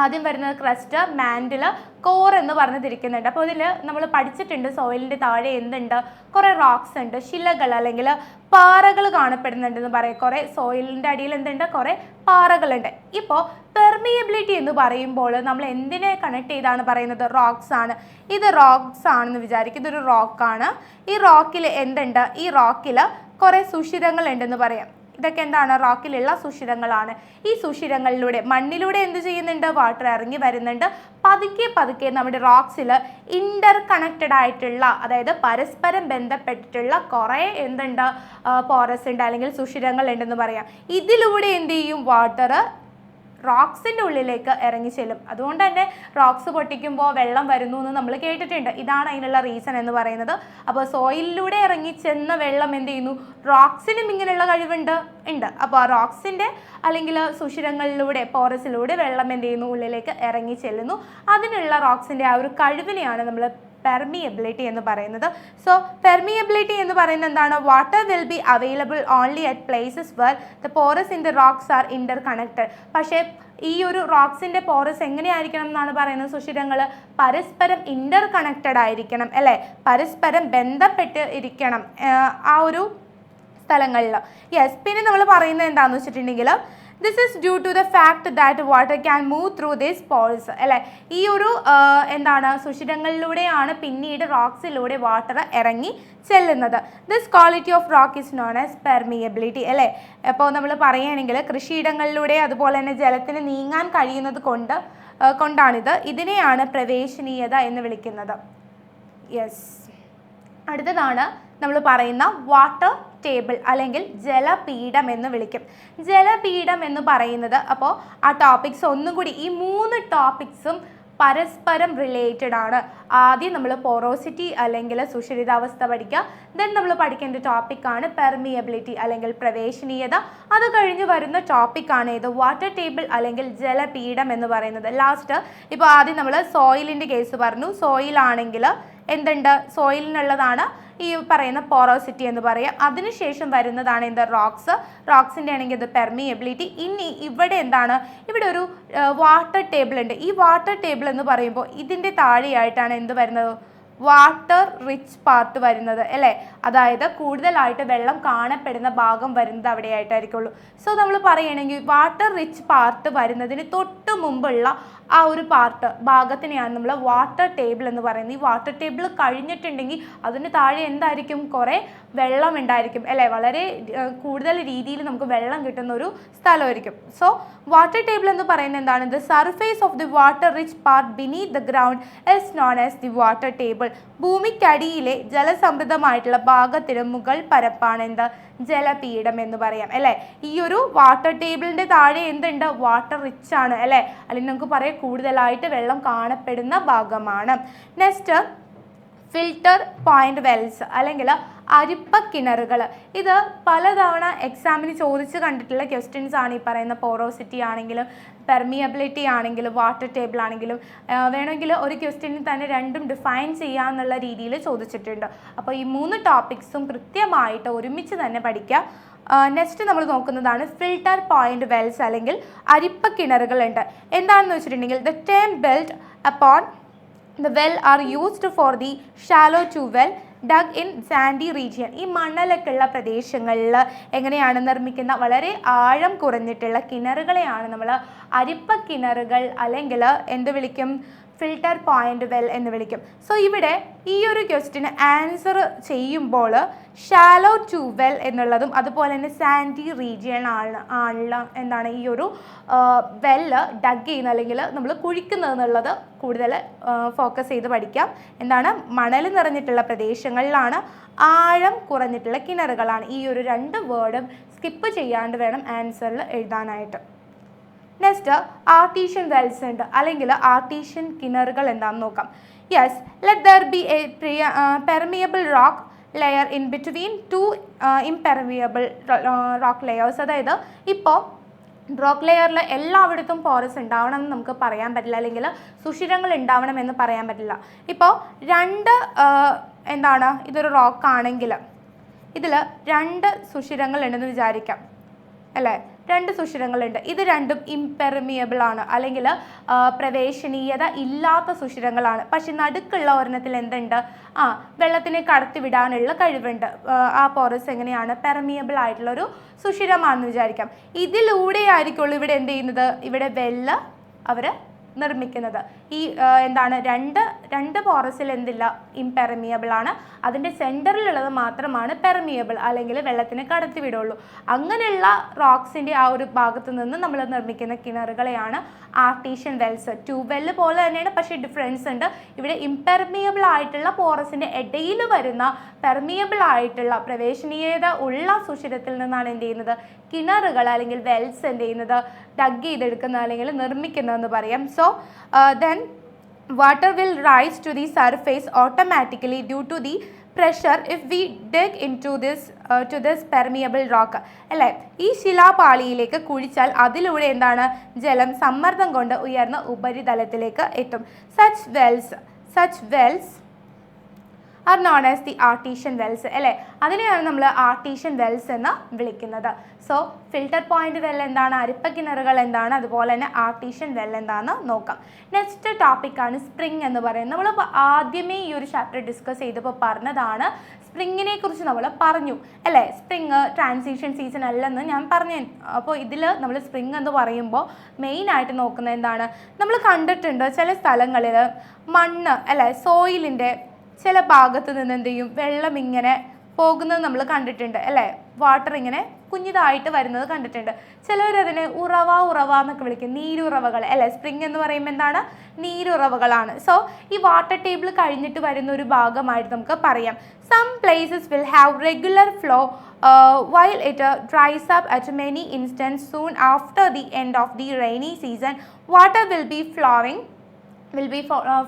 ആദ്യം വരുന്നത് ക്രസ്റ്റ്, മാൻഡിൽ, കോർ എന്ന് പറഞ്ഞ് തിരിക്കുന്നുണ്ട്. അപ്പോൾ ഇതിൽ നമ്മൾ പഠിച്ചിട്ടുണ്ട് സോയിലിൻ്റെ താഴെ എന്തുണ്ട്, കുറേ റോക്സ് ഉണ്ട്, ശിലകൾ അല്ലെങ്കിൽ പാറകൾ കാണപ്പെടുന്നുണ്ടെന്ന് പറയും. കുറേ സോയിലിൻ്റെ അടിയിൽ എന്തുണ്ട്, കുറേ പാറകളുണ്ട്. ഇപ്പോൾ പെർമിയബിലിറ്റി എന്ന് പറയുമ്പോൾ നമ്മൾ എന്തിനെ കണക്ട് ചെയ്താണ് പറയുന്നത്, റോക്സ് ആണ്. ഇത് റോക്സ് ആണെന്ന് വിചാരിക്കും, ഇതൊരു റോക്കാണ്. ഈ റോക്കിൽ എന്തുണ്ട്, ഈ റോക്കിൽ കുറേ സുഷിരങ്ങൾ ഉണ്ടെന്ന് പറയാം. ഇതൊക്കെ എന്താണ്, റോക്കിലുള്ള സുഷിരങ്ങളാണ്. ഈ സുഷിരങ്ങളിലൂടെ മണ്ണിലൂടെ എന്ത് ചെയ്യുന്നുണ്ട്, വാട്ടർ ഇറങ്ങി വരുന്നുണ്ട്. പതുക്കെ പതുക്കെ നമ്മുടെ റോക്സിൽ ഇന്റർ കണക്റ്റഡ് ആയിട്ടുള്ള, അതായത് പരസ്പരം ബന്ധപ്പെട്ടിട്ടുള്ള കുറേ എന്തുണ്ട്, പോറസ് ഉണ്ട് അല്ലെങ്കിൽ സുഷിരങ്ങൾ ഉണ്ടെന്ന് പറയാം. ഇതിലൂടെ എന്ത് ചെയ്യും, വാട്ടർ റോക്സിൻ്റെ ഉള്ളിലേക്ക് ഇറങ്ങി ചെല്ലും. അതുകൊണ്ട് തന്നെ റോക്സ് പൊട്ടിക്കുമ്പോൾ വെള്ളം വരുന്നു എന്ന് നമ്മൾ കേട്ടിട്ടുണ്ട്. ഇതാണ് അതിനുള്ള റീസൺ എന്ന് പറയുന്നത്. അപ്പോൾ സോയിലിലൂടെ ഇറങ്ങി ചെന്ന വെള്ളം എന്ത് ചെയ്യുന്നു, റോക്സിനും ഇങ്ങനെയുള്ള കഴിവുണ്ട്. അപ്പോൾ ആ റോക്സിൻ്റെ അല്ലെങ്കിൽ സുഷിരങ്ങളിലൂടെ, പോറസിലൂടെ വെള്ളം എന്ത് ചെയ്യുന്നു, ഉള്ളിലേക്ക് ഇറങ്ങി ചെല്ലുന്നു. അതിനുള്ള റോക്സിൻ്റെ ആ ഒരു കഴിവിനെയാണ് നമ്മൾ പെർമിയബിലിറ്റി എന്ന് പറയുന്നത്. സോ പെർമിയബിലിറ്റി എന്ന് പറയുന്നത് എന്താണ്, water will be available only at places where the pores in the rocks are interconnected. പക്ഷേ ഈ ഒരു റോക്സിൻ്റെ പോറസ് എങ്ങനെയായിരിക്കണം എന്നാണ് പറയുന്നത്, സുഷിരങ്ങൾ പരസ്പരം ഇന്റർ കണക്റ്റഡ് ആയിരിക്കണം അല്ലേ, പരസ്പരം ബന്ധപ്പെട്ട് ഇരിക്കണം ആ ഒരു സ്ഥലങ്ങളിൽ. യെസ്, പിന്നെ നമ്മൾ പറയുന്നത് എന്താണെന്ന് വെച്ചിട്ടുണ്ടെങ്കിൽ, this is due to the fact that water can move through these pores അല്ലേ. ഈ ഒരു എന്താണ്, സുഷിരങ്ങളിലൂടെയാണ് പിന്നീട് റോക്സിലൂടെ വാട്ടർ ഇറങ്ങി ചെല്ലുന്നത്. This quality of rock is known as permeability അല്ലേ. അപ്പോൾ നമ്മൾ പറയുകയാണെങ്കിൽ കൃഷിയിടങ്ങളിലൂടെ അതുപോലെ തന്നെ ജലത്തിന് നീങ്ങാൻ കഴിയുന്നത് കൊണ്ടാണിത്. ഇതിനെയാണ് പ്രവേശനീയത എന്ന് വിളിക്കുന്നത്. യെസ്, അടുത്തതാണ് നമ്മൾ പറയുന്ന വാട്ടർ ടേബിൾ അല്ലെങ്കിൽ ജലപീഠം എന്ന് വിളിക്കും. ജലപീഠം എന്ന് പറയുന്നത്, അപ്പോൾ ആ ടോപ്പിക്സ് ഒന്നും കൂടി, ഈ 3 ടോപ്പിക്സും പരസ്പരം റിലേറ്റഡ് ആണ്. ആദ്യം നമ്മൾ പോറോസിറ്റി അല്ലെങ്കിൽ സുഷിരിതാവസ്ഥ പഠിക്കുക. ദെൻ നമ്മൾ പഠിക്കേണ്ട ടോപ്പിക്കാണ് പെർമിയബിലിറ്റി അല്ലെങ്കിൽ പ്രവേശനീയത. അത് കഴിഞ്ഞ് വരുന്ന ടോപ്പിക്കാണ് ഇത് വാട്ടർ ടേബിൾ അല്ലെങ്കിൽ ജലപീഠം എന്ന് പറയുന്നത്. ലാസ്റ്റ് ഇപ്പോൾ ആദ്യം നമ്മൾ സോയിലിൻ്റെ കേസ് പറഞ്ഞു. സോയിലാണെങ്കിൽ എന്തുണ്ട്, സോയിലിനുള്ളതാണ് ഈ പറയുന്ന പോറോസിറ്റി എന്ന് പറയാം. അതിനുശേഷം വരുന്നതാണ് എന്ത്, റോക്സിൻ്റെ ആണെങ്കിൽ ഇത് പെർമിയബിലിറ്റി. ഇനി ഇവിടെ എന്താണ്, ഇവിടെ ഒരു വാട്ടർ ടേബിൾ ഉണ്ട്. ഈ വാട്ടർ ടേബിൾ എന്ന് പറയുമ്പോൾ ഇതിൻ്റെ താഴെയായിട്ടാണ് എന്ത് വരുന്നത്, വാട്ടർ റിച്ച് പാർട്ട് വരുന്നത് അല്ലേ. അതായത് കൂടുതലായിട്ട് വെള്ളം കാണപ്പെടുന്ന ഭാഗം വരുന്നത് അവിടെയായിട്ടായിരിക്കുള്ളൂ. സോ നമ്മൾ പറയുകയാണെങ്കിൽ വാട്ടർ റിച്ച് പാർട്ട് വരുന്നതിന് തൊട്ട് മുമ്പുള്ള ആ ഒരു ഭാഗത്തിനെയാണ് നമ്മൾ വാട്ടർ ടേബിൾ എന്ന് പറയുന്നത്. ഈ വാട്ടർ ടേബിൾ കഴിഞ്ഞിട്ടുണ്ടെങ്കിൽ അതിന് താഴെ എന്തായിരിക്കും, കുറേ വെള്ളം ഉണ്ടായിരിക്കും അല്ലേ. വളരെ കൂടുതൽ രീതിയിൽ നമുക്ക് വെള്ളം കിട്ടുന്ന ഒരു സ്ഥലമായിരിക്കും. സോ വാട്ടർ ടേബിൾ എന്ന് പറയുന്നത് എന്താണ്, the surface of the water rich part beneath the ground is known as the water table. ഭൂമിക്കടിയിലെ ജലസമൃദ്ധമായിട്ടുള്ള ഭാഗത്തിന് മുകൾ പരപ്പാണ് എന്ത്, ജലപീഠം എന്ന് പറയാം അല്ലേ. ഈ ഒരു വാട്ടർ ടേബിളിൻ്റെ താഴെ എന്തുണ്ട്, വാട്ടർ റിച്ച് ആണ് അല്ലേ, അല്ലെങ്കിൽ നമുക്ക് പറയാം കൂടുതലായിട്ട് വെള്ളം കാണപ്പെടുന്ന ഭാഗമാണ്. നെക്സ്റ്റ് ഫിൽട്ടർ പോയിന്റ് വെൽസ് അല്ലെങ്കിൽ അരിപ്പക്കിണറുകൾ. ഇത് പലതവണ എക്സാമിന് ചോദിച്ച് കണ്ടിട്ടുള്ള ക്വസ്റ്റ്യൻസ് ആണ്. ഈ പറയുന്ന പോറോസിറ്റി ആണെങ്കിലും പെർമിയബിലിറ്റി ആണെങ്കിലും വാട്ടർ ടേബിൾ ആണെങ്കിലും വേണമെങ്കിൽ ഒരു ക്വസ്റ്റ്യനിൽ തന്നെ രണ്ടും ഡിഫൈൻ ചെയ്യാന്നുള്ള രീതിയിൽ ചോദിച്ചിട്ടുണ്ട്. അപ്പോൾ ഈ 3 ടോപ്പിക്സും കൃത്യമായിട്ട് ഒരുമിച്ച് തന്നെ പഠിക്കുക. നെക്സ്റ്റ് നമ്മൾ നോക്കുന്നതാണ് ഫിൽട്ടർ പോയിന്റ് വെൽസ് അല്ലെങ്കിൽ അരിപ്പക്കിണറുകളുണ്ട്. എന്താണെന്ന് വെച്ചിട്ടുണ്ടെങ്കിൽ the term built upon the well are used for the shallow to well dug in sandy region. ഈ മണലൊക്കെയുള്ള പ്രദേശങ്ങളിൽ എങ്ങനെയാണ് നിർമ്മിക്കുന്ന വളരെ ആഴം കുറഞ്ഞിട്ടുള്ള കിണറുകളെയാണ് നമ്മൾ അരിപ്പക്കിണറുകൾ അല്ലെങ്കിൽ എന്ത് വിളിക്കും, ഫിൽട്ടർ പോയിന്റ് വെൽ എന്ന് വിളിക്കും. സോ ഇവിടെ ഈ ഒരു ക്വസ്റ്റിന് ആൻസർ ചെയ്യുമ്പോൾ ഷാലോ ടു വെൽ എന്നുള്ളതും അതുപോലെ തന്നെ സാൻഡി റീജിയൻ ആണുള്ള എന്താണ് ഈ ഒരു വെല്ല് ഡഗ് ചെയ്യുന്ന അല്ലെങ്കിൽ നമ്മൾ കുഴിക്കുന്നത് എന്നുള്ളത് കൂടുതൽ ഫോക്കസ് ചെയ്ത് പഠിക്കാം. എന്താണ്, മണൽ നിറഞ്ഞിട്ടുള്ള പ്രദേശങ്ങളിലാണ്, ആഴം കുറഞ്ഞിട്ടുള്ള കിണറുകളാണ്. ഈ ഒരു 2 വേർഡും സ്കിപ്പ് ചെയ്യാണ്ട് വേണം ആൻസറിൽ എഴുതാനായിട്ട്. നെക്സ്റ്റ് ആർട്ടീഷ്യൻ വെൽസ് ഉണ്ട് അല്ലെങ്കിൽ ആർട്ടീഷ്യൻ കിണറുകൾ എന്താണെന്ന് നോക്കാം. Yes, let there be A permeable rock layer in between 2 impermeable rock layers. അതായത് ഇപ്പോൾ റോക്ക് ലെയറിൽ എല്ലായിടത്തും പോറസ് ഉണ്ടാവണം എന്ന് നമുക്ക് പറയാൻ പറ്റില്ല, അല്ലെങ്കിൽ സുഷിരങ്ങൾ ഉണ്ടാവണം എന്ന് പറയാൻ പറ്റില്ല. ഇപ്പോൾ 2 എന്താണ്, ഇതൊരു റോക്ക് ആണെങ്കിൽ ഇതിൽ 2 സുഷിരങ്ങൾ ഉണ്ടെന്ന് വിചാരിക്കാം അല്ലേ. രണ്ട് സുഷിരങ്ങളുണ്ട്. ഇത് രണ്ടും ഇംപെർമിയബിൾ ആണ്, അല്ലെങ്കിൽ പ്രവേശനീയത ഇല്ലാത്ത സുഷിരങ്ങളാണ്. പക്ഷെ നടുക്കുള്ള ഒരെണ്ണത്തിൽ എന്തുണ്ട്? വെള്ളത്തിനെ കടത്തിവിടാനുള്ള കഴിവുണ്ട്. ആ പോറസ് എങ്ങനെയാണ്? പെർമിയബിൾ ആയിട്ടുള്ളൊരു സുഷിരമാണെന്ന് വിചാരിക്കാം. ഇതിലൂടെ ആയിരിക്കുള്ളൂ ഇവിടെ എന്ത് ചെയ്യുന്നത്? ഇവിടെ വെള്ളം അവർ നിർമ്മിക്കുന്നത്. ഈ എന്താണ് രണ്ട് പോറസിൽ എന്തില്ല? ഇംപെർമിയബിൾ ആണ്. അതിൻ്റെ സെൻറ്ററിലുള്ളത് മാത്രമാണ് പെർമിയബിൾ, അല്ലെങ്കിൽ വെള്ളത്തിനെ കടത്തിവിടുള്ളൂ. അങ്ങനെയുള്ള റോക്സിൻ്റെ ആ ഒരു ഭാഗത്ത് നിന്ന് നമ്മൾ നിർമ്മിക്കുന്ന കിണറുകളെയാണ് ആർട്ടീഷ്യൻ വെൽസ്. ട്യൂബ് പോലെ തന്നെയാണ്, പക്ഷേ ഡിഫറൻസ് ഉണ്ട്. ഇവിടെ ഇംപെർമിയബിൾ ആയിട്ടുള്ള പോറസിൻ്റെ ഇടയിൽ വരുന്ന പെർമിയബിൾ ആയിട്ടുള്ള പ്രവേശനീയത ഉള്ള സുഷിരത്തിൽ നിന്നാണ് എന്ത് ചെയ്യുന്നത്? കിണറുകൾ അല്ലെങ്കിൽ വെൽസ് എന്ത് ചെയ്യുന്നത്? ഡഗ് ചെയ്തെടുക്കുന്നത് അല്ലെങ്കിൽ നിർമ്മിക്കുന്നതെന്ന് പറയാം. So then water will rise to the surface automatically due to the pressure if we dig into this permeable rock. അല്ലേ? ഈ ശിലാപാളിയിലേക്ക് കുഴിച്ചാൽ അതിലൂടെ എന്താണ്? ജലം സമ്മർദ്ദം കൊണ്ട് ഉയർന്ന ഉപരിതലത്തിലേക്ക് എത്തും. such wells are known as the artesian wells. അല്ലേ? അതിനെയാണ് നമ്മൾ ആർട്ടീഷ്യൻ വെൽസ് എന്ന് വിളിക്കുന്നത്. സോ ഫിൽട്ടർ പോയിന്റ് വെൽ എന്താണ്? അരിപ്പ കിണറുകൾ എന്താണ്? അതുപോലെ തന്നെ ആർട്ടീഷ്യൻ വെൽ എന്താണെന്ന് നോക്കാം. നെക്സ്റ്റ് ടോപ്പിക്കാണ് സ്പ്രിംഗ് എന്ന് പറയുന്നത്. നമ്മൾ ആദ്യമേ ഈ ഒരു ചാപ്റ്റർ ഡിസ്കസ് ചെയ്തപ്പോൾ പറഞ്ഞതാണ്, സ്പ്രിങ്ങിനെ കുറിച്ച് നമ്മൾ പറഞ്ഞു അല്ലേ? സ്പ്രിങ് ട്രാൻസിഷൻ സീസൺ അല്ലെന്ന് ഞാൻ പറഞ്ഞു. അപ്പോൾ ഇതിൽ നമ്മൾ സ്പ്രിങ് എന്ന് പറയുമ്പോൾ മെയിനായിട്ട് നോക്കുന്നത് എന്താണ്? നമ്മൾ കണ്ടിട്ടുണ്ട് ചില സ്ഥലങ്ങളിൽ മണ്ണ് അല്ലേ, സോയിലിൻ്റെ ചില ഭാഗത്ത് നിന്ന് എന്ത് ചെയ്യും? വെള്ളം ഇങ്ങനെ പോകുന്നത് നമ്മൾ കണ്ടിട്ടുണ്ട് അല്ലേ? വാട്ടർ ഇങ്ങനെ കുഞ്ഞിതായിട്ട് വരുന്നത് കണ്ടിട്ടുണ്ട്. ചിലവരതിനെ ഉറവ എന്നൊക്കെ വിളിക്കും, നീരുറവകൾ അല്ലേ? സ്പ്രിംഗ് എന്ന് പറയുമ്പോൾ എന്താണ്? നീരുറവകളാണ്. സോ ഈ വാട്ടർ ടേബിൾ കഴിഞ്ഞിട്ട് വരുന്ന ഒരു ഭാഗമായിട്ട് നമുക്ക് പറയാം. Some places will have regular flow while it dries up at many instances. Soon after the end of the rainy season, water will be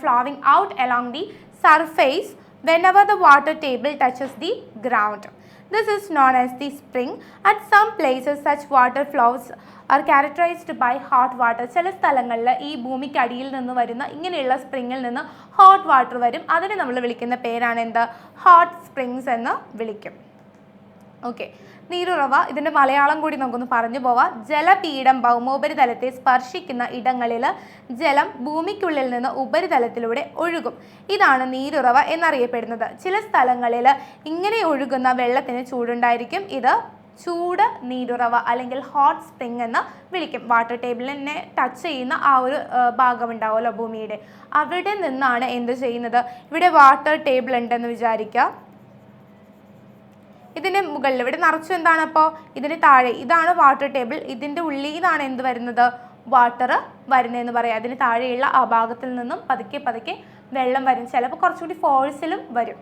flowing out along the surface whenever the water table touches the ground. This is known as the spring. At some places such water flows are characterized by hot water. ചില സ്ഥലങ്ങളിൽ ഈ ഭൂമിക്കടിയിൽ നിന്ന് വരുന്ന ഇങ്ങനെയുള്ള സ്പ്രിങ്ങിൽ നിന്ന് hot water വരും. അതിനെ നമ്മൾ വിളിക്കുന്ന പേരാണ് എന്ത്? ഹോട്ട് സ്പ്രിങ്സ് എന്ന് വിളിക്കും. ഓക്കെ, നീരുറവ, ഇതിൻ്റെ മലയാളം കൂടി നമുക്കൊന്ന് പറഞ്ഞു പോവാം. ജലപീഠം ഭൗമോപരിതലത്തെ സ്പർശിക്കുന്ന ഇടങ്ങളിൽ ജലം ഭൂമിക്കുള്ളിൽ നിന്ന് ഉപരിതലത്തിലൂടെ ഒഴുകും. ഇതാണ് നീരുറവ എന്നറിയപ്പെടുന്നത്. ചില സ്ഥലങ്ങളിൽ ഇങ്ങനെ ഒഴുകുന്ന വെള്ളത്തിന് ചൂടുണ്ടായിരിക്കും. ഇത് ചൂട് നീരുറവ അല്ലെങ്കിൽ ഹോട്ട് സ്പ്രിംഗ് എന്ന് വിളിക്കും. വാട്ടർ ടേബിളിനെ ടച്ച് ചെയ്യുന്ന ആ ഒരു ഭാഗം ഉണ്ടാവുമല്ലോ ഭൂമിയുടെ, അവിടെ നിന്നാണ് എന്ത് ചെയ്യുന്നത്? ഇവിടെ വാട്ടർ ടേബിൾ ഉണ്ടെന്ന് വിചാരിക്കുക. ഇതിൻ്റെ മുകളിൽ ഇവിടെ നിറച്ചു എന്താണ്? അപ്പോൾ ഇതിന് താഴെ ഇതാണ് വാട്ടർ ടേബിൾ. ഇതിൻ്റെ ഉള്ളിൽ നിന്നാണ് എന്ത് വരുന്നത്? വാട്ടർ വരുന്നതെന്ന് പറയാം. അതിന് താഴെയുള്ള ആ ഭാഗത്തിൽ നിന്നും പതുക്കെ വെള്ളം വരും. ചിലപ്പോൾ കുറച്ചുകൂടി ഫോഴ്സിലും വരും.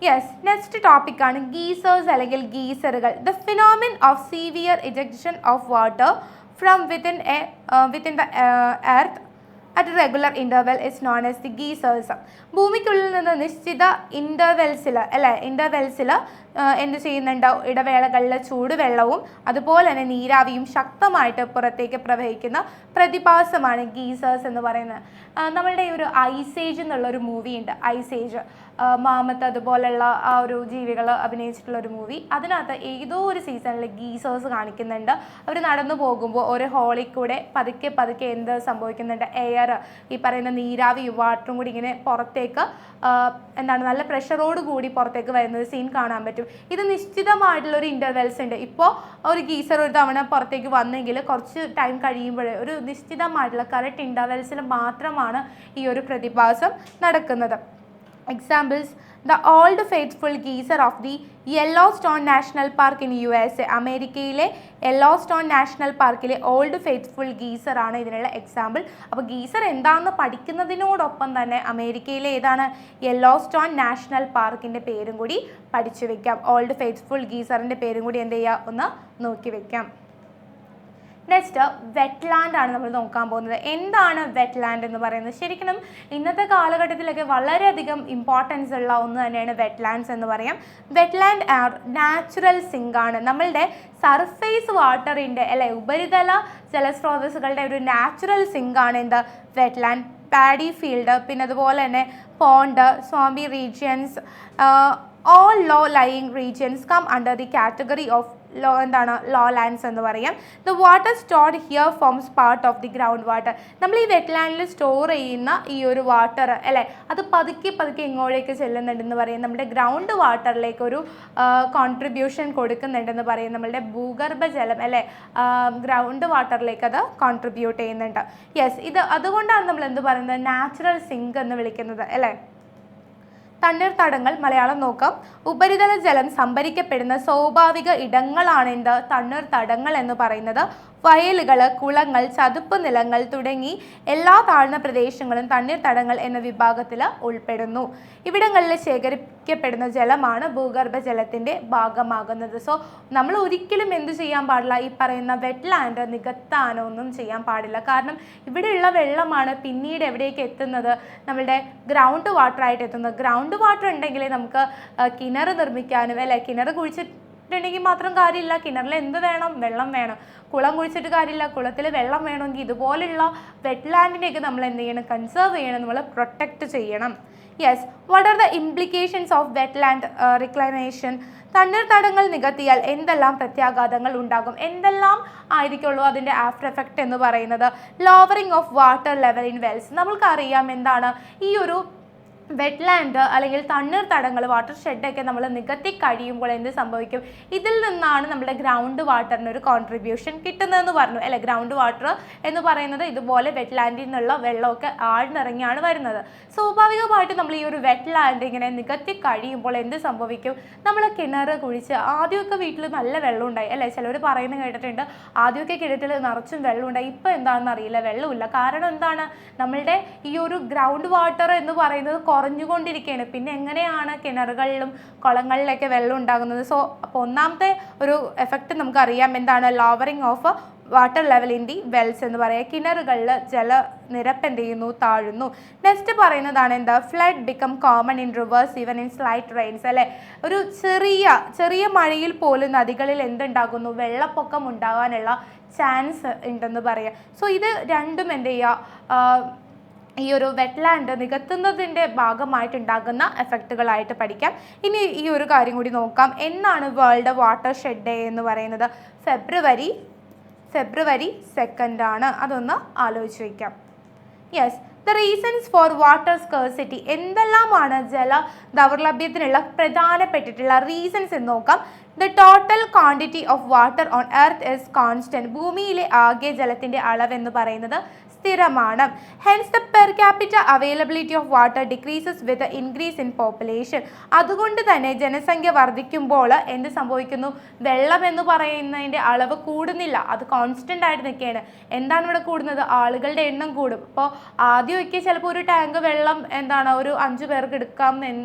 യെസ്, നെക്സ്റ്റ് ടോപ്പിക്കാണ് ഗീസേഴ്സ് അല്ലെങ്കിൽ ഗീസറുകൾ. The phenomenon of severe ejection of water from within the earth at a regular interval is known as the geysers. ഭൂമിക്കുള്ളിൽ നിന്ന് നിശ്ചിത ഇൻ്റർവെൽസിൽ എന്ത് ചെയ്യുന്നുണ്ട്? ഇടവേളകളിലെ ചൂടുവെള്ളവും അതുപോലെ തന്നെ നീരാവിയും ശക്തമായിട്ട് പുറത്തേക്ക് പ്രവഹിക്കുന്ന പ്രതിഭാസമാണ് ഗീസേഴ്സ് എന്ന് പറയുന്നത്. നമ്മളുടെ ഈ ഒരു ഐസേജ് എന്നുള്ളൊരു മൂവിയുണ്ട്. ഐസേജ് മാമത്ത് അതുപോലെയുള്ള ആ ഒരു ജീവികൾ അഭിനയിച്ചിട്ടുള്ളൊരു മൂവി. അതിനകത്ത് ഏതോ ഒരു സീസണിൽ ഗീസേഴ്സ് കാണിക്കുന്നുണ്ട്. അവർ നടന്നു പോകുമ്പോൾ ഒരു ഹോളിൽ കൂടെ പതുക്കെ എന്ത് സംഭവിക്കുന്നുണ്ട്? എയർ, ഈ പറയുന്ന നീരാവിയും വാട്ടറും കൂടി ഇങ്ങനെ പുറത്തേക്ക് നല്ല പ്രഷറോട് കൂടി പുറത്തേക്ക് വരുന്നത് സീൻ കാണാൻ പറ്റും. ഇത് നിശ്ചിതമായിട്ടുള്ളൊരു ഇൻ്റർവെൽസ് ഉണ്ട്. ഇപ്പോൾ ഒരു ഗീസർ ഒരു തവണ പുറത്തേക്ക് വന്നെങ്കിൽ കുറച്ച് ടൈം കഴിയുമ്പോഴേ ഒരു നിശ്ചിതമായിട്ടുള്ള കറക്റ്റ് ഇൻ്റർവെൽസിൽ മാത്രമാണ് ഈ ഒരു പ്രതിഭാസം നടക്കുന്നത്. Examples: the old faithful geyser of the Yellowstone National Park in USA. അമേരിക്കയിലെ യെല്ലോസ്റ്റോൺ നാഷണൽ പാർക്കിലെ ഓൾഡ് ഫെയ്ത്ത്ഫുൾ ഗീസർ ആണ് ഇതിനുള്ള എക്സാമ്പിൾ. അപ്പോൾ ഗീസർ എന്താണെന്ന് പഠിക്കുന്നതിനോടൊപ്പം തന്നെ അമേരിക്കയിലെ ഏതാണ്? യെല്ലോസ്റ്റോൺ നാഷണൽ പാർക്കിൻ്റെ പേരും കൂടി പഠിച്ചു വെക്കാം. ഓൾഡ് ഫെയ്ത്ത്ഫുൾ ഗീസറിൻ്റെ പേരും കൂടി എന്ത് ചെയ്യുക? ഒന്ന് നോക്കി വെക്കാം. നെക്സ്റ്റ് വെറ്റ്ലാൻഡ് ആണ് നമ്മൾ നോക്കാൻ പോകുന്നത്. എന്താണ് വെറ്റ്ലാൻഡ് എന്ന് പറയുന്നത്? ശരിക്കും ഇന്നത്തെ കാലഘട്ടത്തിലൊക്കെ വളരെയധികം ഇമ്പോർട്ടൻസ് ഉള്ള ഒന്ന് തന്നെയാണ് വെറ്റ്ലാൻഡ്സ് എന്ന് പറയാം. വെറ്റ്ലാൻഡ് ആർ നാച്ചുറൽ സിങ്ക് ആണ്. നമ്മളുടെ സർഫേസ് വാട്ടറിൻ്റെ അല്ലെ ഉപരിതല ജലസ്രോതസ്സുകളുടെ ഒരു നാച്ചുറൽ സിങ്ക് ആണ് എന്ത്? വെറ്റ്ലാൻഡ്. പാഡി ഫീൽഡ്, പിന്നെ അതുപോലെ തന്നെ pond, swampy regions, all low-lying regions come under the category of എന്താണ് ലോ ലാൻഡ്സ് എന്ന് പറയാം. The water stored here forms part of the ground water. നമ്മൾ ഈ വെറ്റ്ലാൻഡിൽ സ്റ്റോർ ചെയ്യുന്ന ഈ ഒരു വാട്ടർ അല്ലേ, അത് പതുക്കെ പതുക്കെ ഇങ്ങോട്ടേക്ക് ചെല്ലുന്നുണ്ടെന്ന് പറയും. നമ്മുടെ ഗ്രൗണ്ട് വാട്ടറിലേക്ക് ഒരു കോൺട്രിബ്യൂഷൻ കൊടുക്കുന്നുണ്ടെന്ന് പറയും. നമ്മളുടെ ഭൂഗർഭജലം അല്ലേ, ഗ്രൗണ്ട് വാട്ടറിലേക്ക് അത് കോൺട്രിബ്യൂട്ട് ചെയ്യുന്നുണ്ട്. യെസ്, ഇത് അതുകൊണ്ടാണ് നമ്മൾ എന്ത് പറയുന്നത്, നാച്ചുറൽ സിങ്ക് എന്ന് വിളിക്കുന്നത് അല്ലേ. തണ്ണീർത്തടങ്ങൾ മലയാളം നോക്കാം. ഉപരിതല ജലം സംഭരിക്കപ്പെടുന്ന സ്വാഭാവിക ഇടങ്ങളാണ് എന്ത്, തണ്ണീർത്തടങ്ങൾ എന്ന് പറയുന്നത്. വയലുകൾ, കുളങ്ങൾ, ചതുപ്പ് നിലങ്ങൾ തുടങ്ങി എല്ലാ താഴ്ന്ന പ്രദേശങ്ങളും തണ്ണീർത്തടങ്ങൾ എന്ന വിഭാഗത്തിൽ ഉൾപ്പെടുന്നു. ഇവിടങ്ങളിൽ ശേഖരിക്കപ്പെടുന്ന ജലമാണ് ഭൂഗർഭജലത്തിൻ്റെ ഭാഗമാകുന്നത്. സോ നമ്മൾ ഒരിക്കലും എന്ത് ചെയ്യാൻ പാടില്ല, ഈ പറയുന്ന വെറ്റ്ലാൻഡ് നികത്താനോ ഒന്നും ചെയ്യാൻ പാടില്ല. കാരണം ഇവിടെയുള്ള വെള്ളമാണ് പിന്നീട് എവിടേക്ക് എത്തുന്നത്, നമ്മളുടെ ഗ്രൗണ്ട് വാട്ടർ ആയിട്ട് എത്തുന്നത്. ഗ്രൗണ്ട് വാട്ടർ ഉണ്ടെങ്കിലേ നമുക്ക് കിണർ നിർമ്മിക്കാനും അല്ലെ, കിണർ കുഴിച്ചിട്ടുണ്ടെങ്കിൽ മാത്രം കാര്യമില്ല, കിണറിൽ എന്ത് വേണം, വെള്ളം വേണം. കുളം കുഴിച്ചിട്ട് കാര്യമില്ല, കുളത്തിൽ വെള്ളം വേണമെങ്കിൽ ഇതുപോലുള്ള വെറ്റ്ലാൻഡിനെയൊക്കെ നമ്മൾ എന്ത് ചെയ്യണം, കൺസേർവ് ചെയ്യണം, നമ്മൾ പ്രൊട്ടക്റ്റ് ചെയ്യണം. Yes, what are the implications of wetland reclamation? തണ്ണീർത്തടങ്ങൾ നികത്തിയാൽ എന്തെല്ലാം പ്രത്യാഘാതങ്ങൾ ഉണ്ടാകും, എന്തെല്ലാം ആയിരിക്കുള്ളൂ അതിൻ്റെ ആഫ്റ്റർ എഫക്റ്റ് എന്ന് പറയുന്നത്? Lowering of water level in Wells. നമ്മൾക്കറിയാം എന്താണ് ഈ ഒരു വെറ്റ്ലാൻഡ് അല്ലെങ്കിൽ തണ്ണീർത്തടങ്ങൾ, വാട്ടർ ഷെഡൊക്കെ നമ്മൾ നികത്തി കഴിയുമ്പോൾ എന്ത് സംഭവിക്കും, ഇതിൽ നിന്നാണ് നമ്മുടെ ഗ്രൗണ്ട് വാട്ടറിന് ഒരു കോൺട്രിബ്യൂഷൻ കിട്ടുന്നതെന്ന് പറഞ്ഞു അല്ലെ. ഗ്രൗണ്ട് വാട്ടർ എന്ന് പറയുന്നത് ഇതുപോലെ വെറ്റ്ലാൻഡിൽ നിന്നുള്ള വെള്ളമൊക്കെ ആഴ്ന്നിറങ്ങിയാണ് വരുന്നത്. സ്വാഭാവികമായിട്ട് നമ്മൾ ഈ ഒരു വെറ്റ്ലാൻഡ് ഇങ്ങനെ നികത്തി കഴിയുമ്പോൾ എന്ത് സംഭവിക്കും, നമ്മൾ കിണർ കുഴിച്ച് ആദ്യമൊക്കെ വീട്ടിൽ നല്ല വെള്ളം ഉണ്ടായി അല്ലേ, ചിലർ പറയുന്നത് കേട്ടിട്ടുണ്ട് ആദ്യമൊക്കെ കിണറ്റിൽ നിറച്ചും വെള്ളം ഉണ്ടായി, ഇപ്പോൾ എന്താണെന്ന് അറിയില്ല, വെള്ളമില്ല. കാരണം എന്താണ്, നമ്മളുടെ ഈ ഒരു ഗ്രൗണ്ട് വാട്ടർ എന്ന് പറയുന്നത് കുറഞ്ഞുകൊണ്ടിരിക്കുകയാണ്. പിന്നെ എങ്ങനെയാണ് കിണറുകളിലും കുളങ്ങളിലൊക്കെ വെള്ളം ഉണ്ടാകുന്നത്? സോ അപ്പോൾ ഒന്നാമത്തെ ഒരു എഫക്റ്റ് നമുക്കറിയാം എന്താണ്, lowering of water level in the Wells എന്ന് പറയുക. കിണറുകളിൽ ജലനിരപ്പ് എന്ത് ചെയ്യുന്നു, താഴുന്നു. നെക്സ്റ്റ് പറയുന്നതാണ് എന്താ, flood become common in rivers even in slight rains അല്ലേ. ഒരു ചെറിയ മഴയിൽ പോലും നദികളിൽ എന്തുണ്ടാകുന്നു, വെള്ളപ്പൊക്കം ഉണ്ടാകാനുള്ള ചാൻസ് ഉണ്ടെന്ന് പറയാം. സോ ഇത് രണ്ടും എന്ത് ചെയ്യുക, ഈ ഒരു വെറ്റ്ലാൻഡ് നികത്തുന്നതിൻ്റെ ഭാഗമായിട്ടുണ്ടാകുന്ന എഫക്റ്റുകളായിട്ട് പഠിക്കാം. ഇനി ഈ ഒരു കാര്യം കൂടി നോക്കാം. എന്നാണ് വേൾഡ് വാട്ടർ ഷെഡ് ഡേ എന്ന് പറയുന്നത്? ഫെബ്രുവരി 2 ആണ്. അതൊന്ന് ആലോചിച്ച് വയ്ക്കാം. Yes, the reasons for water scarcity. എന്തെല്ലാമാണ് ജല ദൗർലഭ്യത്തിനുള്ള പ്രധാനപ്പെട്ടിട്ടുള്ള റീസൺസ് എന്ന് നോക്കാം. The total quantity of water on earth is constant. ഭൂമിയിലെ ആകെ ജലത്തിൻ്റെ അളവ് എന്ന് പറയുന്നത് സ്ഥിരമാണ്. Hence the per capita availability of water decreases with increase in population. അതുകൊണ്ട് തന്നെ ജനസംഖ്യ വർദ്ധിക്കുമ്പോൾ എന്ത് സംഭവിക്കുന്നു, വെള്ളം എന്ന് പറയുന്നതിൻ്റെ അളവ് കൂടുന്നില്ല, അത് കോൺസ്റ്റൻ്റ് ആയിട്ട് നിൽക്കുകയാണ്. എന്താണ് ഇവിടെ കൂടുന്നത്, ആളുകളുടെ എണ്ണം കൂടും. അപ്പോൾ ആദ്യമൊക്കെ ചിലപ്പോൾ ഒരു ടാങ്ക് വെള്ളം എന്താണ് ഒരു 5 പേർക്ക് എടുക്കാം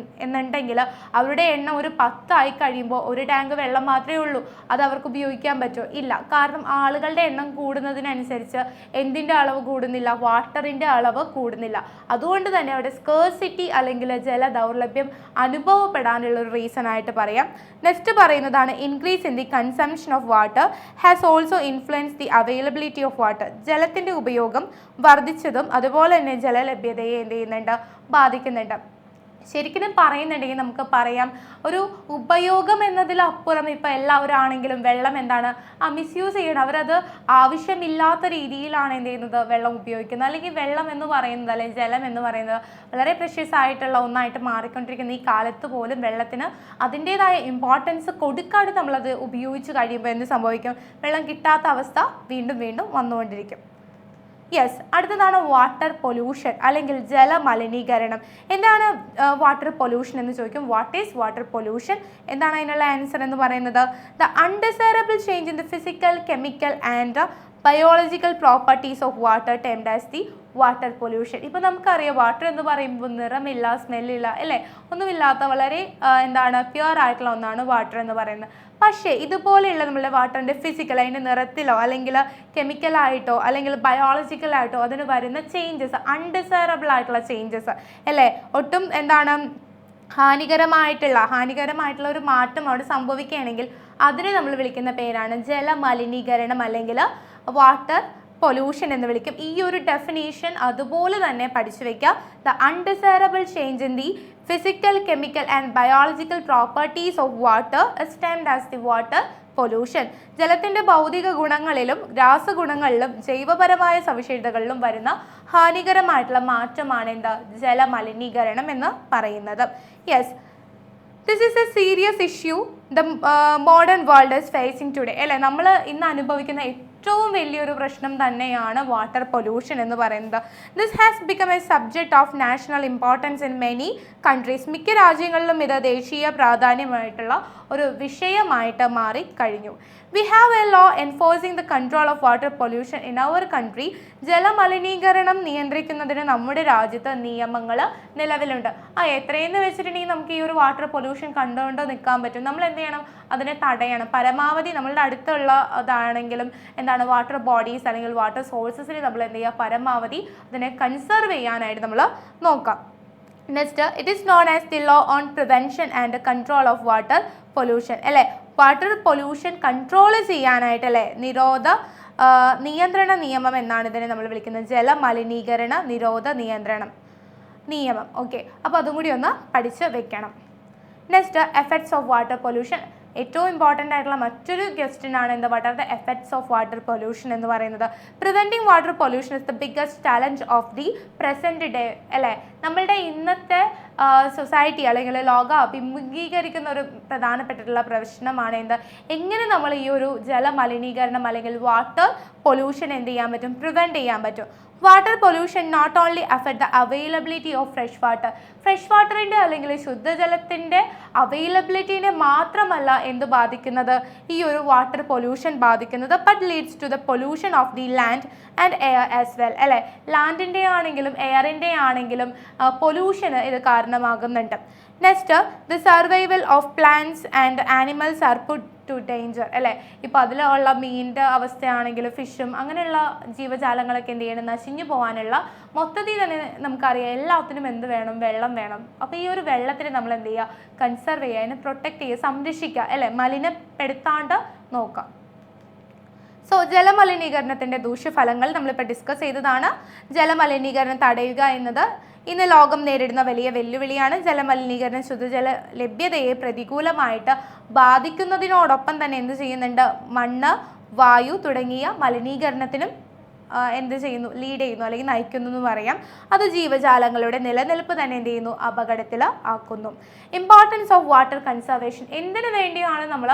എന്നുണ്ടെങ്കിൽ അവരുടെ എണ്ണം ഒരു 10 ആയി കഴിയുമ്പോൾ ഒരു ടാങ്ക് വെള്ളം മാത്രമേ ഉള്ളൂ, അത് അവർക്ക് ഉപയോഗിക്കാൻ പറ്റുമോ? ഇല്ല. കാരണം ആളുകളുടെ എണ്ണം കൂടുന്നതിനനുസരിച്ച് എന്തിൻ്റെ അളവ് കൂടുന്നില്ല, വാട്ടറിൻ്റെ അളവ് കൂടുന്നില്ല. അതുകൊണ്ട് തന്നെ അവിടെ സ്കേഴ്സിറ്റി അല്ലെങ്കിൽ ജല ദൗർലഭ്യം അനുഭവപ്പെടാനുള്ള ഒരു റീസൺ ആയിട്ട് പറയാം. നെക്സ്റ്റ് പറയുന്നതാണ് increase in the consumption of water has also influence the availability of water. ജലത്തിൻ്റെ ഉപയോഗം വർദ്ധിച്ചതും അതുപോലെ തന്നെ ജലലഭ്യതയെ എന്ത് ചെയ്യുന്നുണ്ട്, ബാധിക്കുന്നുണ്ട്. ശരിക്കും പറയുന്നുണ്ടെങ്കിൽ നമുക്ക് പറയാം ഒരു ഉപയോഗം എന്നതിലപ്പുറം ഇപ്പോൾ എല്ലാവരും ആണെങ്കിലും വെള്ളം എന്താണ് മിസ്യൂസ് ചെയ്യണം. അവരത് ആവശ്യമില്ലാത്ത രീതിയിലാണ് എന്ത് ചെയ്യുന്നത്, വെള്ളം ഉപയോഗിക്കുന്നത്. അല്ലെങ്കിൽ വെള്ളം എന്ന് പറയുന്നത് അല്ലെങ്കിൽ ജലം എന്ന് പറയുന്നത് വളരെ പ്രഷ്യസ് ആയിട്ടുള്ള ഒന്നായിട്ട് മാറിക്കൊണ്ടിരിക്കുന്ന ഈ കാലത്ത് പോലും വെള്ളത്തിന് അതിൻ്റേതായ ഇമ്പോർട്ടൻസ് കൊടുക്കാതെ നമ്മളത് ഉപയോഗിച്ച് കഴിയുമ്പോൾ എന്ത് സംഭവിക്കും, വെള്ളം കിട്ടാത്ത അവസ്ഥ വീണ്ടും വീണ്ടും വന്നുകൊണ്ടിരിക്കും. യെസ്, അടുത്തതാണ് വാട്ടർ പൊല്യൂഷൻ അല്ലെങ്കിൽ ജലമലിനീകരണം. എന്താണ് വാട്ടർ പൊല്യൂഷൻ എന്ന് ചോദിക്കും. What is water pollution? എന്താണ് അതിനുള്ള ആൻസർ എന്ന് പറയുന്നത്? The undesirable change in the physical, chemical and biological properties of water termed as the water pollution. ഇപ്പോൾ നമുക്കറിയാം വാട്ടർ എന്ന് പറയുമ്പോൾ നിറമില്ല, സ്മെല്ലില്ല അല്ലേ, ഒന്നുമില്ലാത്ത വളരെ എന്താണ് പ്യുവർ ആയിട്ടുള്ള ഒന്നാണ് വാട്ടർ എന്ന് പറയുന്നത്. പക്ഷേ ഇതുപോലെയുള്ള നമ്മുടെ വാട്ടറിൻ്റെ ഫിസിക്കൽ, അതിൻ്റെ നിറത്തിലോ അല്ലെങ്കിൽ കെമിക്കലായിട്ടോ അല്ലെങ്കിൽ ബയോളജിക്കലായിട്ടോ അതിന് വരുന്ന ചേഞ്ചസ്, അൺഡിസൈറബിൾ ആയിട്ടുള്ള ചേഞ്ചസ് അല്ലേ, ഒട്ടും എന്താണ് ഹാനികരമായിട്ടുള്ള ഒരു മാറ്റം അവിടെ സംഭവിക്കുകയാണെങ്കിൽ അതിനെ നമ്മൾ വിളിക്കുന്ന പേരാണ് ജലമലിനീകരണം അല്ലെങ്കിൽ വാട്ടർ പൊല്യൂഷൻ എന്ന് വിളിക്കും. ഈ ഒരു ഡെഫിനേഷൻ അതുപോലെ തന്നെ പഠിച്ചു വയ്ക്കുക. The undesirable change in the physical, chemical and biological properties of water is termed as the water pollution ജലത്തിൻ്റെ ഭൗതിക ഗുണങ്ങളിലും രാസഗുണങ്ങളിലും ജൈവപരമായ സവിശേഷതകളിലും വരുന്ന ഹാനികരമായിട്ടുള്ള മാറ്റമാണ് എന്താ ജലമലിനീകരണം എന്ന് പറയുന്നത്. Yes, this is a serious issue the modern world is facing today അല്ലേ. നമ്മൾ ഇന്ന് അനുഭവിക്കുന്ന ഏറ്റവും വലിയൊരു പ്രശ്നം തന്നെയാണ് വാട്ടർ പൊല്യൂഷൻ എന്ന് പറയുന്നത്. This has become a subject of national importance in many countries. മിക്ക രാജ്യങ്ങളിലും ഇത് ദേശീയ പ്രാധാന്യമായിട്ടുള്ള ഒരു വിഷയമായിട്ട് മാറിക്കഴിഞ്ഞു. We have a law enforcing the control of water pollution in our country. ജലമലിനീകരണം നിയന്ത്രിക്കുന്നതിന് നമ്മുടെ രാജ്യത്ത് നിയമങ്ങൾ നിലവിലുണ്ട്. എത്രയെന്ന് വെച്ചിട്ടുണ്ടെങ്കിൽ നമുക്ക് ഈ ഒരു വാട്ടർ പൊല്യൂഷൻ കണ്ടുകൊണ്ട് നിൽക്കാൻ പറ്റും. നമ്മൾ എന്ത് ചെയ്യണം, അതിനെ തടയണം. പരമാവധി നമ്മളുടെ അടുത്തുള്ള അതാണെങ്കിലും എന്താണ് വാട്ടർ ബോഡീസ് അല്ലെങ്കിൽ വാട്ടർ സോഴ്സസിനെ നമ്മൾ എന്ത് ചെയ്യുക, പരമാവധി അതിനെ കൺസർവ് ചെയ്യാനായിട്ട് നമ്മൾ നോക്കാം. Next, it is known as the law on prevention and control of water pollution അല്ലേ. വാട്ടർ പൊല്യൂഷൻ കൺട്രോൾ ചെയ്യാനായിട്ട് അല്ലേ നിയന്ത്രണ നിയമം എന്നാണ് ഇതിനെ നമ്മൾ വിളിക്കുന്നത്. ജലമലിനീകരണ നിരോധ നിയമം. ഓക്കെ, അപ്പോൾ അതും കൂടി ഒന്ന് പഠിച്ച് വെക്കണം. Next, effects of water pollution. ഏറ്റവും ഇമ്പോർട്ടൻ്റ് ആയിട്ടുള്ള മറ്റൊരു ക്വസ്റ്റ്യൻ ആണ് എന്താ, what are the effects of water pollution എന്ന് പറയുന്നത്. Preventing water pollution is the biggest challenge of the present day അല്ലേ. നമ്മളുടെ ഇന്നത്തെ സൊസൈറ്റി അല്ലെങ്കിൽ ലോകം അഭിമുഖീകരിക്കുന്ന ഒരു പ്രധാനപ്പെട്ടിട്ടുള്ള പ്രശ്നമാണ് എന്ത്, എങ്ങനെ നമ്മൾ ഈ ഒരു ജലമലിനീകരണം അല്ലെങ്കിൽ വാട്ടർ പൊല്യൂഷൻ എന്ത് ചെയ്യാൻ പറ്റും, പ്രിവെൻറ്റ് ചെയ്യാൻ പറ്റും. Water pollution not only affect the availability of fresh വാട്ടറിൻ്റെ അല്ലെങ്കിൽ ശുദ്ധജലത്തിൻ്റെ അവൈലബിലിറ്റിനെ മാത്രമല്ല എന്ത് ബാധിക്കുന്നത്, ഈ ഒരു വാട്ടർ പൊല്യൂഷൻ ബാധിക്കുന്നത്, but leads to the pollution of the land and air as well അല്ലേ. ലാൻഡിൻ്റെ ആണെങ്കിലും എയറിൻ്റെ ആണെങ്കിലും പൊല്യൂഷന് ഇത് കാരണമാകുന്നുണ്ട്. Next, the survival of plants and animals are put to danger അല്ലേ. ഇപ്പോൾ അതിലുള്ള മീനിൻ്റെ അവസ്ഥയാണെങ്കിലും ഫിഷും അങ്ങനെയുള്ള ജീവജാലങ്ങളൊക്കെ എന്ത് ചെയ്യണം, നശിഞ്ഞു പോകാനുള്ള മൊത്തത്തിൽ തന്നെ നമുക്കറിയാം എല്ലാത്തിനും എന്ത് വേണം, വെള്ളം വേണം. അപ്പോൾ ഈ ഒരു വെള്ളത്തിന് നമ്മൾ എന്ത് ചെയ്യുക, കൺസർവ് ചെയ്യുക, അതിനെ പ്രൊട്ടക്റ്റ് ചെയ്യുക, സംരക്ഷിക്കുക അല്ലേ, മലിനപ്പെടുത്താണ്ട് നോക്കാം. സോ ജലമലിനീകരണത്തിൻ്റെ ദൂഷ്യഫലങ്ങൾ നമ്മളിപ്പോൾ ഡിസ്കസ് ചെയ്തതാണ്. ജലമലിനീകരണം തടയുക എന്നത് ഇന്ന് ലോകം നേരിടുന്ന വലിയ വെല്ലുവിളിയാണ്. ജലമലിനീകരണം ശുദ്ധജല ലഭ്യതയെ പ്രതികൂലമായിട്ട് ബാധിക്കുന്നതിനോടൊപ്പം തന്നെ എന്ത് ചെയ്യുന്നുണ്ട്, മണ്ണ്, വായു തുടങ്ങിയ മലിനീകരണത്തിനും എന്ത് ചെയ്യുന്നു, ലീഡ് ചെയ്യുന്നു അല്ലെങ്കിൽ നയിക്കുന്നു എന്ന് പറയാം. അത് ജീവജാലങ്ങളുടെ നിലനിൽപ്പ് തന്നെ എന്ത് ചെയ്യുന്നു, അപകടത്തിൽ ആക്കുന്നു. Importance of water conservation. എന്തിനു വേണ്ടിയാണ് നമ്മൾ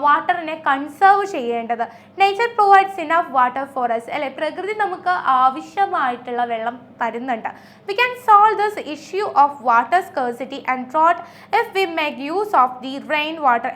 വാട്ടറിനെ കൺസർവ് ചെയ്യേണ്ടത്? Nature provides enough water for us അല്ലെ. പ്രകൃതി നമുക്ക് ആവശ്യമായിട്ടുള്ള വെള്ളം തരുന്നുണ്ട്. We can solve this issue of water scarcity and drought if we make use of the rain water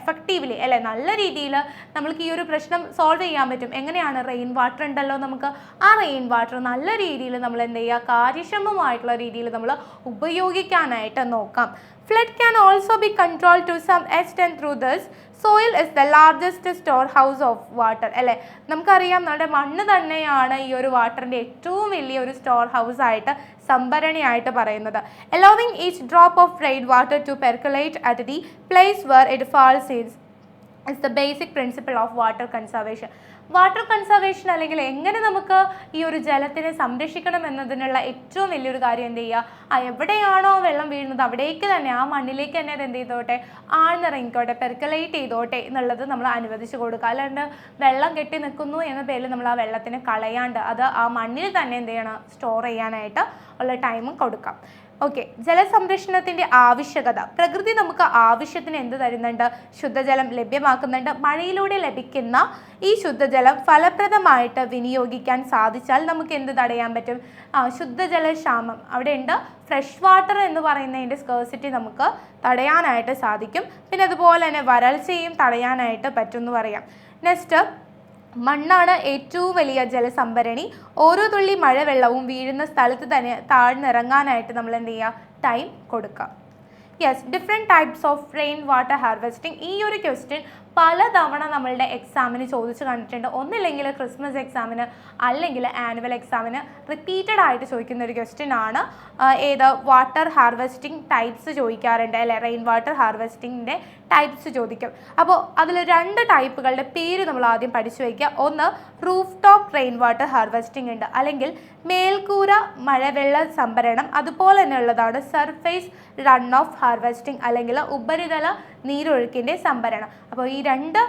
effectively അല്ലെ. നല്ല രീതിയിൽ നമ്മൾക്ക് ഈ ഒരു പ്രശ്നം സോൾവ് ചെയ്യാൻ പറ്റും. എങ്ങനെയാണ്? റെയിൻ വാട്ടർ ഉണ്ടല്ലോ നമുക്ക്, ആ റെയിൻ വാട്ടർ നല്ല രീതിയിൽ നമ്മൾ എന്ത് ചെയ്യുക, കാര്യക്ഷമമായിട്ടുള്ള രീതിയിൽ നമ്മൾ ഉപയോഗിക്കാനായിട്ട് നോക്കാം. Flood can also be controlled to some extent through this. Soil is the largest storehouse of water അല്ലേ. നമുക്കറിയാം നമ്മുടെ മണ്ണ് തന്നെയാണ് ഈ ഒരു വാട്ടറിൻ്റെ ഏറ്റവും വലിയ ഒരു സ്റ്റോർ ഹൗസ് ആയിട്ട്, സംഭരണിയായിട്ട് പറയുന്നത്. Allowing each drop of rain water to percolate at the place where it falls is the basic principle of water conservation. Water conservation അല്ലെങ്കിൽ എങ്ങനെ നമുക്ക് ഈ ഒരു ജലത്തിനെ സംരക്ഷിക്കണം എന്നതിനുള്ള ഏറ്റവും വലിയൊരു കാര്യം എന്ത് ചെയ്യുക, എവിടെയാണോ വെള്ളം വീഴുന്നത് അവിടേക്ക് തന്നെ, ആ മണ്ണിലേക്ക് തന്നെ അത് എന്ത് ചെയ്തോട്ടെ, ആഴ്ന്നിറങ്ങിക്കോട്ടെ, പെർക്കലേറ്റ് ചെയ്തോട്ടെ എന്നുള്ളത് നമ്മൾ അനുവദിച്ചു കൊടുക്കുക. അല്ലാണ്ട് വെള്ളം കെട്ടി നിൽക്കുന്നു എന്ന പേരിൽ നമ്മൾ ആ വെള്ളത്തിനെ കളയാണ്ട് അത് ആ മണ്ണിൽ തന്നെ എന്ത് ചെയ്യണം, സ്റ്റോർ ചെയ്യാനായിട്ട് ഉള്ള ടൈമും കൊടുക്കാം. ഓക്കെ, ജലസംരക്ഷണത്തിൻ്റെ ആവശ്യകത. പ്രകൃതി നമുക്ക് ആവശ്യത്തിന് എന്ത് തരുന്നുണ്ട്, ശുദ്ധജലം ലഭ്യമാക്കുന്നുണ്ട്. മഴയിലൂടെ ലഭിക്കുന്ന ഈ ശുദ്ധജലം ഫലപ്രദമായിട്ട് വിനിയോഗിക്കാൻ സാധിച്ചാൽ നമുക്ക് എന്ത് തടയാൻ പറ്റും, ശുദ്ധജലക്ഷാമം അവിടെ ഉണ്ട്. ഫ്രഷ് വാട്ടർ എന്ന് പറയുന്നതിൻ്റെ സ്കേഴ്സിറ്റി നമുക്ക് തടയാനായിട്ട് സാധിക്കും. പിന്നെ അതുപോലെ തന്നെ വരൾച്ചയും തടയാനായിട്ട് പറ്റും എന്ന് പറയാം. നെക്സ്റ്റ്, മണ്ണാണ് ഏറ്റവും വലിയ ജലസംഭരണി. ഓരോ തുള്ളി മഴവെള്ളവും വീഴുന്ന സ്ഥലത്ത് തന്നെ താഴ്ന്നിറങ്ങാനായിട്ട് നമ്മൾ എന്ത് ചെയ്യുക, ടൈം കൊടുക്കുക. Yes, different types of rain water harvesting. ഈ ഒരു ക്വസ്റ്റ്യൻ പലതവണ നമ്മളുടെ എക്സാമിന് ചോദിച്ചു കണ്ടിട്ടുണ്ട്. ഒന്നില്ലെങ്കിൽ ക്രിസ്മസ് എക്സാമിന് അല്ലെങ്കിൽ ആനുവൽ എക്സാമിന് റിപ്പീറ്റഡ് ആയിട്ട് ചോദിക്കുന്ന ഒരു ക്വസ്റ്റ്യൻ ആണ്. ഏത് വാട്ടർ ഹാർവെസ്റ്റിംഗ് ടൈപ്സ് ചോദിക്കാറുണ്ട് അല്ലെ, റെയിൻ വാട്ടർ ഹാർവെസ്റ്റിങ്ങിൻ്റെ ടൈപ്സ് ചോദിക്കും. അപ്പോൾ അതിൽ 2 ടൈപ്പുകളുടെ പേര് നമ്മൾ ആദ്യം പഠിച്ചു വയ്ക്കുക. ഒന്ന് roof top rain water harvesting ഉണ്ട്, അല്ലെങ്കിൽ മേൽക്കൂര മഴവെള്ള സംഭരണം. അതുപോലെ തന്നെ ഉള്ളതാണ് സർഫേസ് റൺ ഓഫ് ഹാർവെസ്റ്റിംഗ് അല്ലെങ്കിൽ ഉപരിതല നീരൊഴുക്കിൻ്റെ സംഭരണം. അപ്പോൾ ഈ രണ്ട്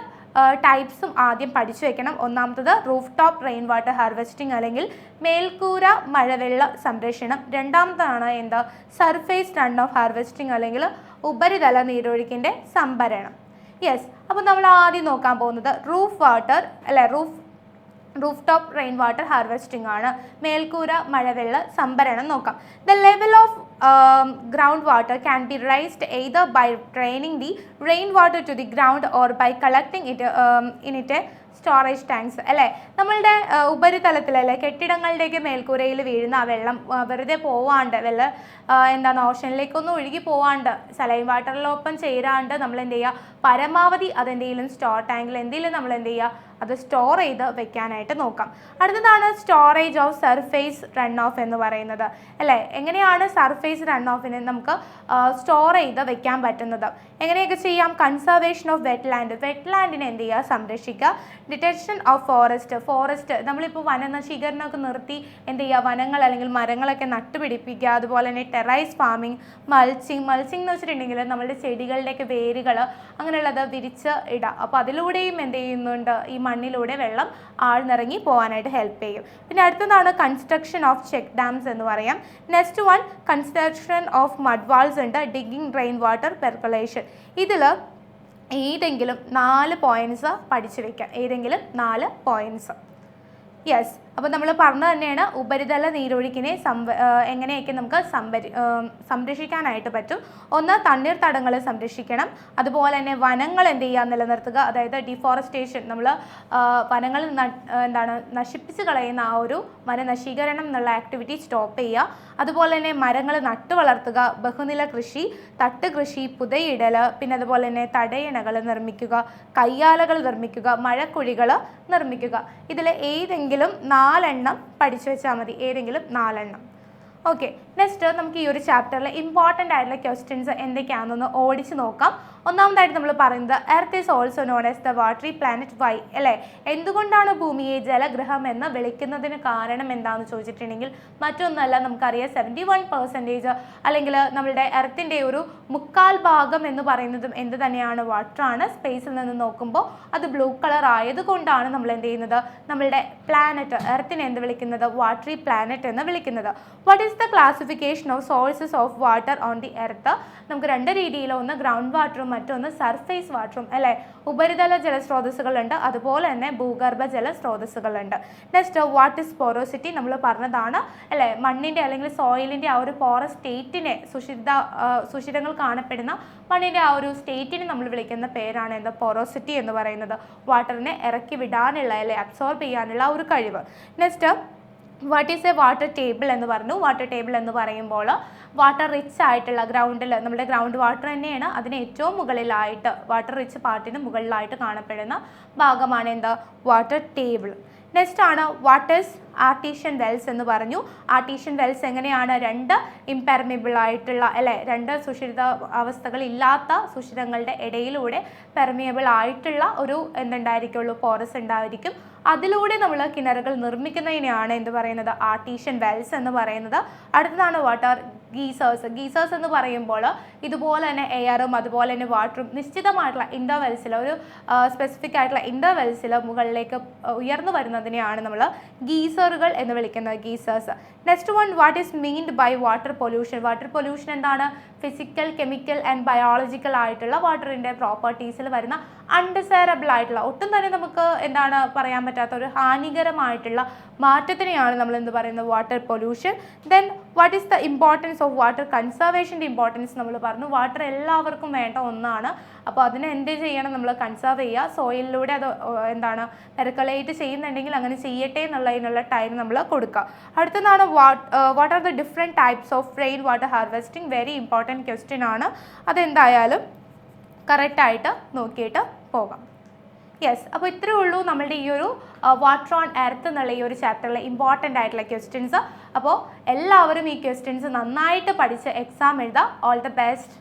ടൈപ്സും ആദ്യം പഠിച്ചു വെക്കണം. ഒന്നാമത്തത് roof top rain water harvesting അല്ലെങ്കിൽ മേൽക്കൂര മഴവെള്ള സംരക്ഷണം. രണ്ടാമതാണ് എന്താ സർഫേസ് റൺ ഓഫ് ഹാർവെസ്റ്റിംഗ് അല്ലെങ്കിൽ ഉപരിതല നീരൊഴുക്കിൻ്റെ സംഭരണം. യെസ്, അപ്പോൾ നമ്മൾ ആദ്യം നോക്കാൻ പോകുന്നത് റൂഫ് വാട്ടർ അല്ലെ roof top rain water harvesting ആണ്. മേൽക്കൂര മഴവെള്ള സംഭരണം നോക്കാം. The level of ground water can be raised either by draining the rainwater to the ground or by collecting it in it storage tanks അല്ലേ. നമ്മളുടെ ഉപരിതലത്തിലല്ലേ കെട്ടിടങ്ങളുടെയൊക്കെ മേൽക്കൂരയിൽ വീഴുന്ന ആ വെള്ളം വെറുതെ പോവാണ്ട് എന്താണ് ഓഷനിലേക്കൊന്നും ഒഴുകി പോവാണ്ട് സലൈൻ വാട്ടറിലൊപ്പം ചേരാണ്ട് നമ്മൾ എന്ത് ചെയ്യുക, പരമാവധി അതെന്തെങ്കിലും സ്റ്റോർ ടാങ്കിൽ എന്തെങ്കിലും നമ്മൾ എന്ത് ചെയ്യുക, അത് സ്റ്റോർ ചെയ്ത് വെക്കാനായിട്ട് നോക്കാം. അടുത്തതാണ് storage of surface run off എന്ന് പറയുന്നത് അല്ലേ. എങ്ങനെയാണ് സർഫേസ് റൺ ഓഫിനെ നമുക്ക് സ്റ്റോർ ചെയ്ത് വെക്കാൻ പറ്റുന്നത്? എങ്ങനെയൊക്കെ ചെയ്യാം? കൺസർവേഷൻ ഓഫ് വെറ്റ്ലാൻഡിനെ എന്ത് ചെയ്യുക, സംരക്ഷിക്കുക. ഡിറ്റക്ഷൻ ഓഫ് ഫോറസ്റ്റ് നമ്മളിപ്പോൾ വനനശീകരണമൊക്കെ നിർത്തി എന്ത് ചെയ്യുക, വനങ്ങൾ അല്ലെങ്കിൽ മരങ്ങളൊക്കെ നട്ടുപിടിപ്പിക്കുക. അതുപോലെ തന്നെ ടെറൈസ് ഫാമിംഗ്, മൾച്ചിങ് എന്ന് വെച്ചിട്ടുണ്ടെങ്കിൽ നമ്മളുടെ ചെടികളുടെയൊക്കെ വേരുകൾ അങ്ങനെയുള്ളത് വിരിച്ച് ഇടുക. അപ്പോൾ അതിലൂടെയും എന്ത് ചെയ്യുന്നുണ്ട്, ഈ മണ്ണിലൂടെ വെള്ളം ആഴ്ന്നിറങ്ങി പോകാനായിട്ട് ഹെൽപ്പ് ചെയ്യും. പിന്നെ അടുത്തതാണ് കൺസ്ട്രക്ഷൻ ഓഫ് ചെക്ക് ഡാംസ് എന്ന് പറയാം. Next one construction of mud walls ഉണ്ട്. Digging rain water percolation. ഇതിൽ ഏതെങ്കിലും 4 പോയിൻറ്റ്സ് പഠിച്ചു വയ്ക്കാം. ഏതെങ്കിലും 4 പോയിൻറ്റ്സ്. യെസ്, അപ്പോൾ നമ്മൾ പറഞ്ഞു തന്നെയാണ് ഉപരിതല നീരൊഴുക്കിനെ എങ്ങനെയൊക്കെ നമുക്ക് സംരക്ഷിക്കാനായിട്ട് പറ്റും. ഒന്ന്, തണ്ണീർത്തടങ്ങൾ സംരക്ഷിക്കണം. അതുപോലെ തന്നെ വനങ്ങൾ എന്ത് ചെയ്യുക, നിലനിർത്തുക. അതായത് ഡിഫോറസ്റ്റേഷൻ, നമ്മൾ വനങ്ങൾ നശിപ്പിച്ച് കളയുന്ന ആ ഒരു വനനശീകരണം എന്നുള്ള ആക്ടിവിറ്റി സ്റ്റോപ്പ് ചെയ്യുക. അതുപോലെ തന്നെ മരങ്ങൾ നട്ടു വളർത്തുക. ബഹുനില കൃഷി, തട്ടുകൃഷി, പുതയിടൽ, പിന്നെ അതുപോലെ തന്നെ തടയണകൾ നിർമ്മിക്കുക, കയ്യാലകൾ നിർമ്മിക്കുക, മഴക്കുഴികൾ നിർമ്മിക്കുക. ഇതിൽ ഏതെങ്കിലും 4 എണ്ണം പഠിച്ചു വെച്ചാൽ മതി. ഏതെങ്കിലും 4 എണ്ണം. ഓക്കെ, നെക്സ്റ്റ് നമുക്ക് ഈ ഒരു ചാപ്റ്ററിൽ ഇമ്പോർട്ടൻ്റ് ആയിട്ടുള്ള ക്വസ്റ്റ്യൻസ് എന്തൊക്കെയാണെന്നൊന്ന് ഓടിച്ച് നോക്കാം. ഒന്നാമതായിട്ട് നമ്മൾ പറയുന്നത് Earth is also known as the watery planet. Why അല്ലേ? എന്തുകൊണ്ടാണ് ഭൂമിയെ ജലഗ്രഹം എന്ന് വിളിക്കുന്നതിന് കാരണം എന്താണെന്ന് ചോദിച്ചിട്ടുണ്ടെങ്കിൽ മറ്റൊന്നല്ല, നമുക്കറിയാം 71% അല്ലെങ്കിൽ നമ്മളുടെ എർത്തിൻ്റെ ഒരു 3/4 ഭാഗം എന്ന് പറയുന്നതും എന്ത് തന്നെയാണ്, വാട്ടറാണ്. സ്പേസിൽ നിന്ന് നോക്കുമ്പോൾ അത് ബ്ലൂ കളർ ആയതുകൊണ്ടാണ് നമ്മൾ എന്ത് ചെയ്യുന്നത്, നമ്മളുടെ പ്ലാനറ്റ് എർത്തിനെ എന്ത് വിളിക്കുന്നത്, വാട്ടറി പ്ലാനറ്റ് എന്ന് വിളിക്കുന്നത്. What is the classification of sources of water on the earth? നമുക്ക് 2 രീതിയിൽ, ഒന്ന് ഗ്രൗണ്ട് വാട്ടറും മറ്റൊന്ന് സർഫേസ് വാട്ടറും അല്ലേ. ഉപരിതല ജലസ്രോതസ്സുകളുണ്ട്, അതുപോലെ തന്നെ ഭൂഗർഭ ജലസ്രോതസ്സുകളുണ്ട്. Next, what is porosity? നമ്മൾ പറഞ്ഞതാണ് അല്ലേ, മണ്ണിൻ്റെ അല്ലെങ്കിൽ സോയിലിൻ്റെ ആ ഒരു പോറസ് സ്റ്റേറ്റിനെ, സുഷിരങ്ങൾ കാണപ്പെടുന്ന മണ്ണിൻ്റെ ആ ഒരു സ്റ്റേറ്റിനെ നമ്മൾ വിളിക്കുന്ന പേരാണ് എന്താ, പോറോസിറ്റി എന്ന് പറയുന്നത്. വാട്ടറിനെ ഇറക്കി വിടാനുള്ള അല്ലെ അബ്സോർബ് ചെയ്യാനുള്ള ഒരു കഴിവ്. Next, what is A water table എന്ന് പറഞ്ഞു. വാട്ടർ ടേബിൾ എന്ന് പറയുമ്പോൾ വാട്ടർ റിച്ച് ആയിട്ടുള്ള ഗ്രൗണ്ടിൽ, നമ്മുടെ ഗ്രൗണ്ട് വാട്ടർ തന്നെയാണ്, അതിന് ഏറ്റവും മുകളിലായിട്ട് വാട്ടർ റിച്ച് പാർട്ടിന് മുകളിലായിട്ട് കാണപ്പെടുന്ന ഭാഗമാണ് എന്താ, വാട്ടർ ടേബിൾ. നെക്സ്റ്റ് ആണ് വാട്ട് ഈസ് ആർട്ടീഷ്യൻ വെൽസ് എന്ന് പറഞ്ഞു. ആർട്ടീഷ്യൻ വെൽസ് എങ്ങനെയാണ്, 2 ഇംപെർമിബിൾ ആയിട്ടുള്ള അല്ലെ, 2 സുഷിരിത അവസ്ഥകളില്ലാത്ത സുഷിരങ്ങളുടെ ഇടയിലൂടെ പെർമിയബിൾ ആയിട്ടുള്ള ഒരു എന്തുണ്ടായിരിക്കുള്ളൂ, പോറസ് ഉണ്ടായിരിക്കും. അതിലൂടെ നമ്മൾ കിണറുകൾ നിർമ്മിക്കുന്നതിനെയാണ് എന്ത് പറയുന്നത്, ആർട്ടീഷ്യൻ വെൽസ് എന്ന് പറയുന്നത്. അടുത്തതാണ് വാട്ടർ ഗീസേഴ്സ് എന്ന് പറയുമ്പോൾ ഇതുപോലെ തന്നെ എയറും അതുപോലെ തന്നെ വാട്ടറും നിശ്ചിതമായിട്ടുള്ള ഇൻ്റർവെൽസിൽ, ഒരു സ്പെസിഫിക് ആയിട്ടുള്ള ഇൻ്റർവെൽസിൽ മുകളിലേക്ക് ഉയർന്നു വരുന്നതിനെയാണ് നമ്മൾ ഗീസറുകൾ എന്ന് വിളിക്കുന്നത്, geysers. Next one, what is meant by water pollution? Water pollution എന്താണ്, ഫിസിക്കൽ, കെമിക്കൽ ആൻഡ് ബയോളജിക്കൽ ആയിട്ടുള്ള വാട്ടറിൻ്റെ പ്രോപ്പർട്ടീസിൽ വരുന്ന അൺഡിസൈറബിൾ ആയിട്ടുള്ള, ഒട്ടും തന്നെ നമുക്ക് എന്താണ് പറയാൻ പറ്റാത്ത ഒരു ഹാനികരമായിട്ടുള്ള മാറ്റത്തിനെയാണ് നമ്മൾ എന്ത് പറയുന്നത്, water pollution. Then what is the importance of water കൺസർവേഷൻ്റെ ഇമ്പോർട്ടൻസ് നമ്മൾ പറഞ്ഞു. വാട്ടർ എല്ലാവർക്കും വേണ്ട ഒന്നാണ്, അപ്പോൾ അതിനെ എന്ത് ചെയ്യണം, നമ്മൾ കൺസർവ് ചെയ്യുക. സോയിലിലൂടെ അത് എന്താണ് പെർക്കലേറ്റ് ചെയ്യുന്നുണ്ടെങ്കിൽ അങ്ങനെ ചെയ്യട്ടെ എന്നുള്ളതിനുള്ള ടൈം നമ്മൾ കൊടുക്കുക. അടുത്തതാണ് what are the different types of rain water harvesting. Very important question ആണ്, അതെന്തായാലും കറക്റ്റായിട്ട് നോക്കിയിട്ട് പോകാം. യെസ്, അപ്പോൾ ഇത്രയേ ഉള്ളൂ നമ്മളുടെ ഈ ഒരു വാട്ടർ ഓൺ എർത്ത് എന്നുള്ള ഈ ഒരു ചാപ്റ്ററിലെ ഇമ്പോർട്ടൻ്റ് ആയിട്ടുള്ള ക്വസ്റ്റ്യൻസ്. അപ്പോൾ എല്ലാവരും ഈ ക്വസ്റ്റ്യൻസ് നന്നായിട്ട് പഠിച്ച് എക്സാം എഴുതുക. All the best.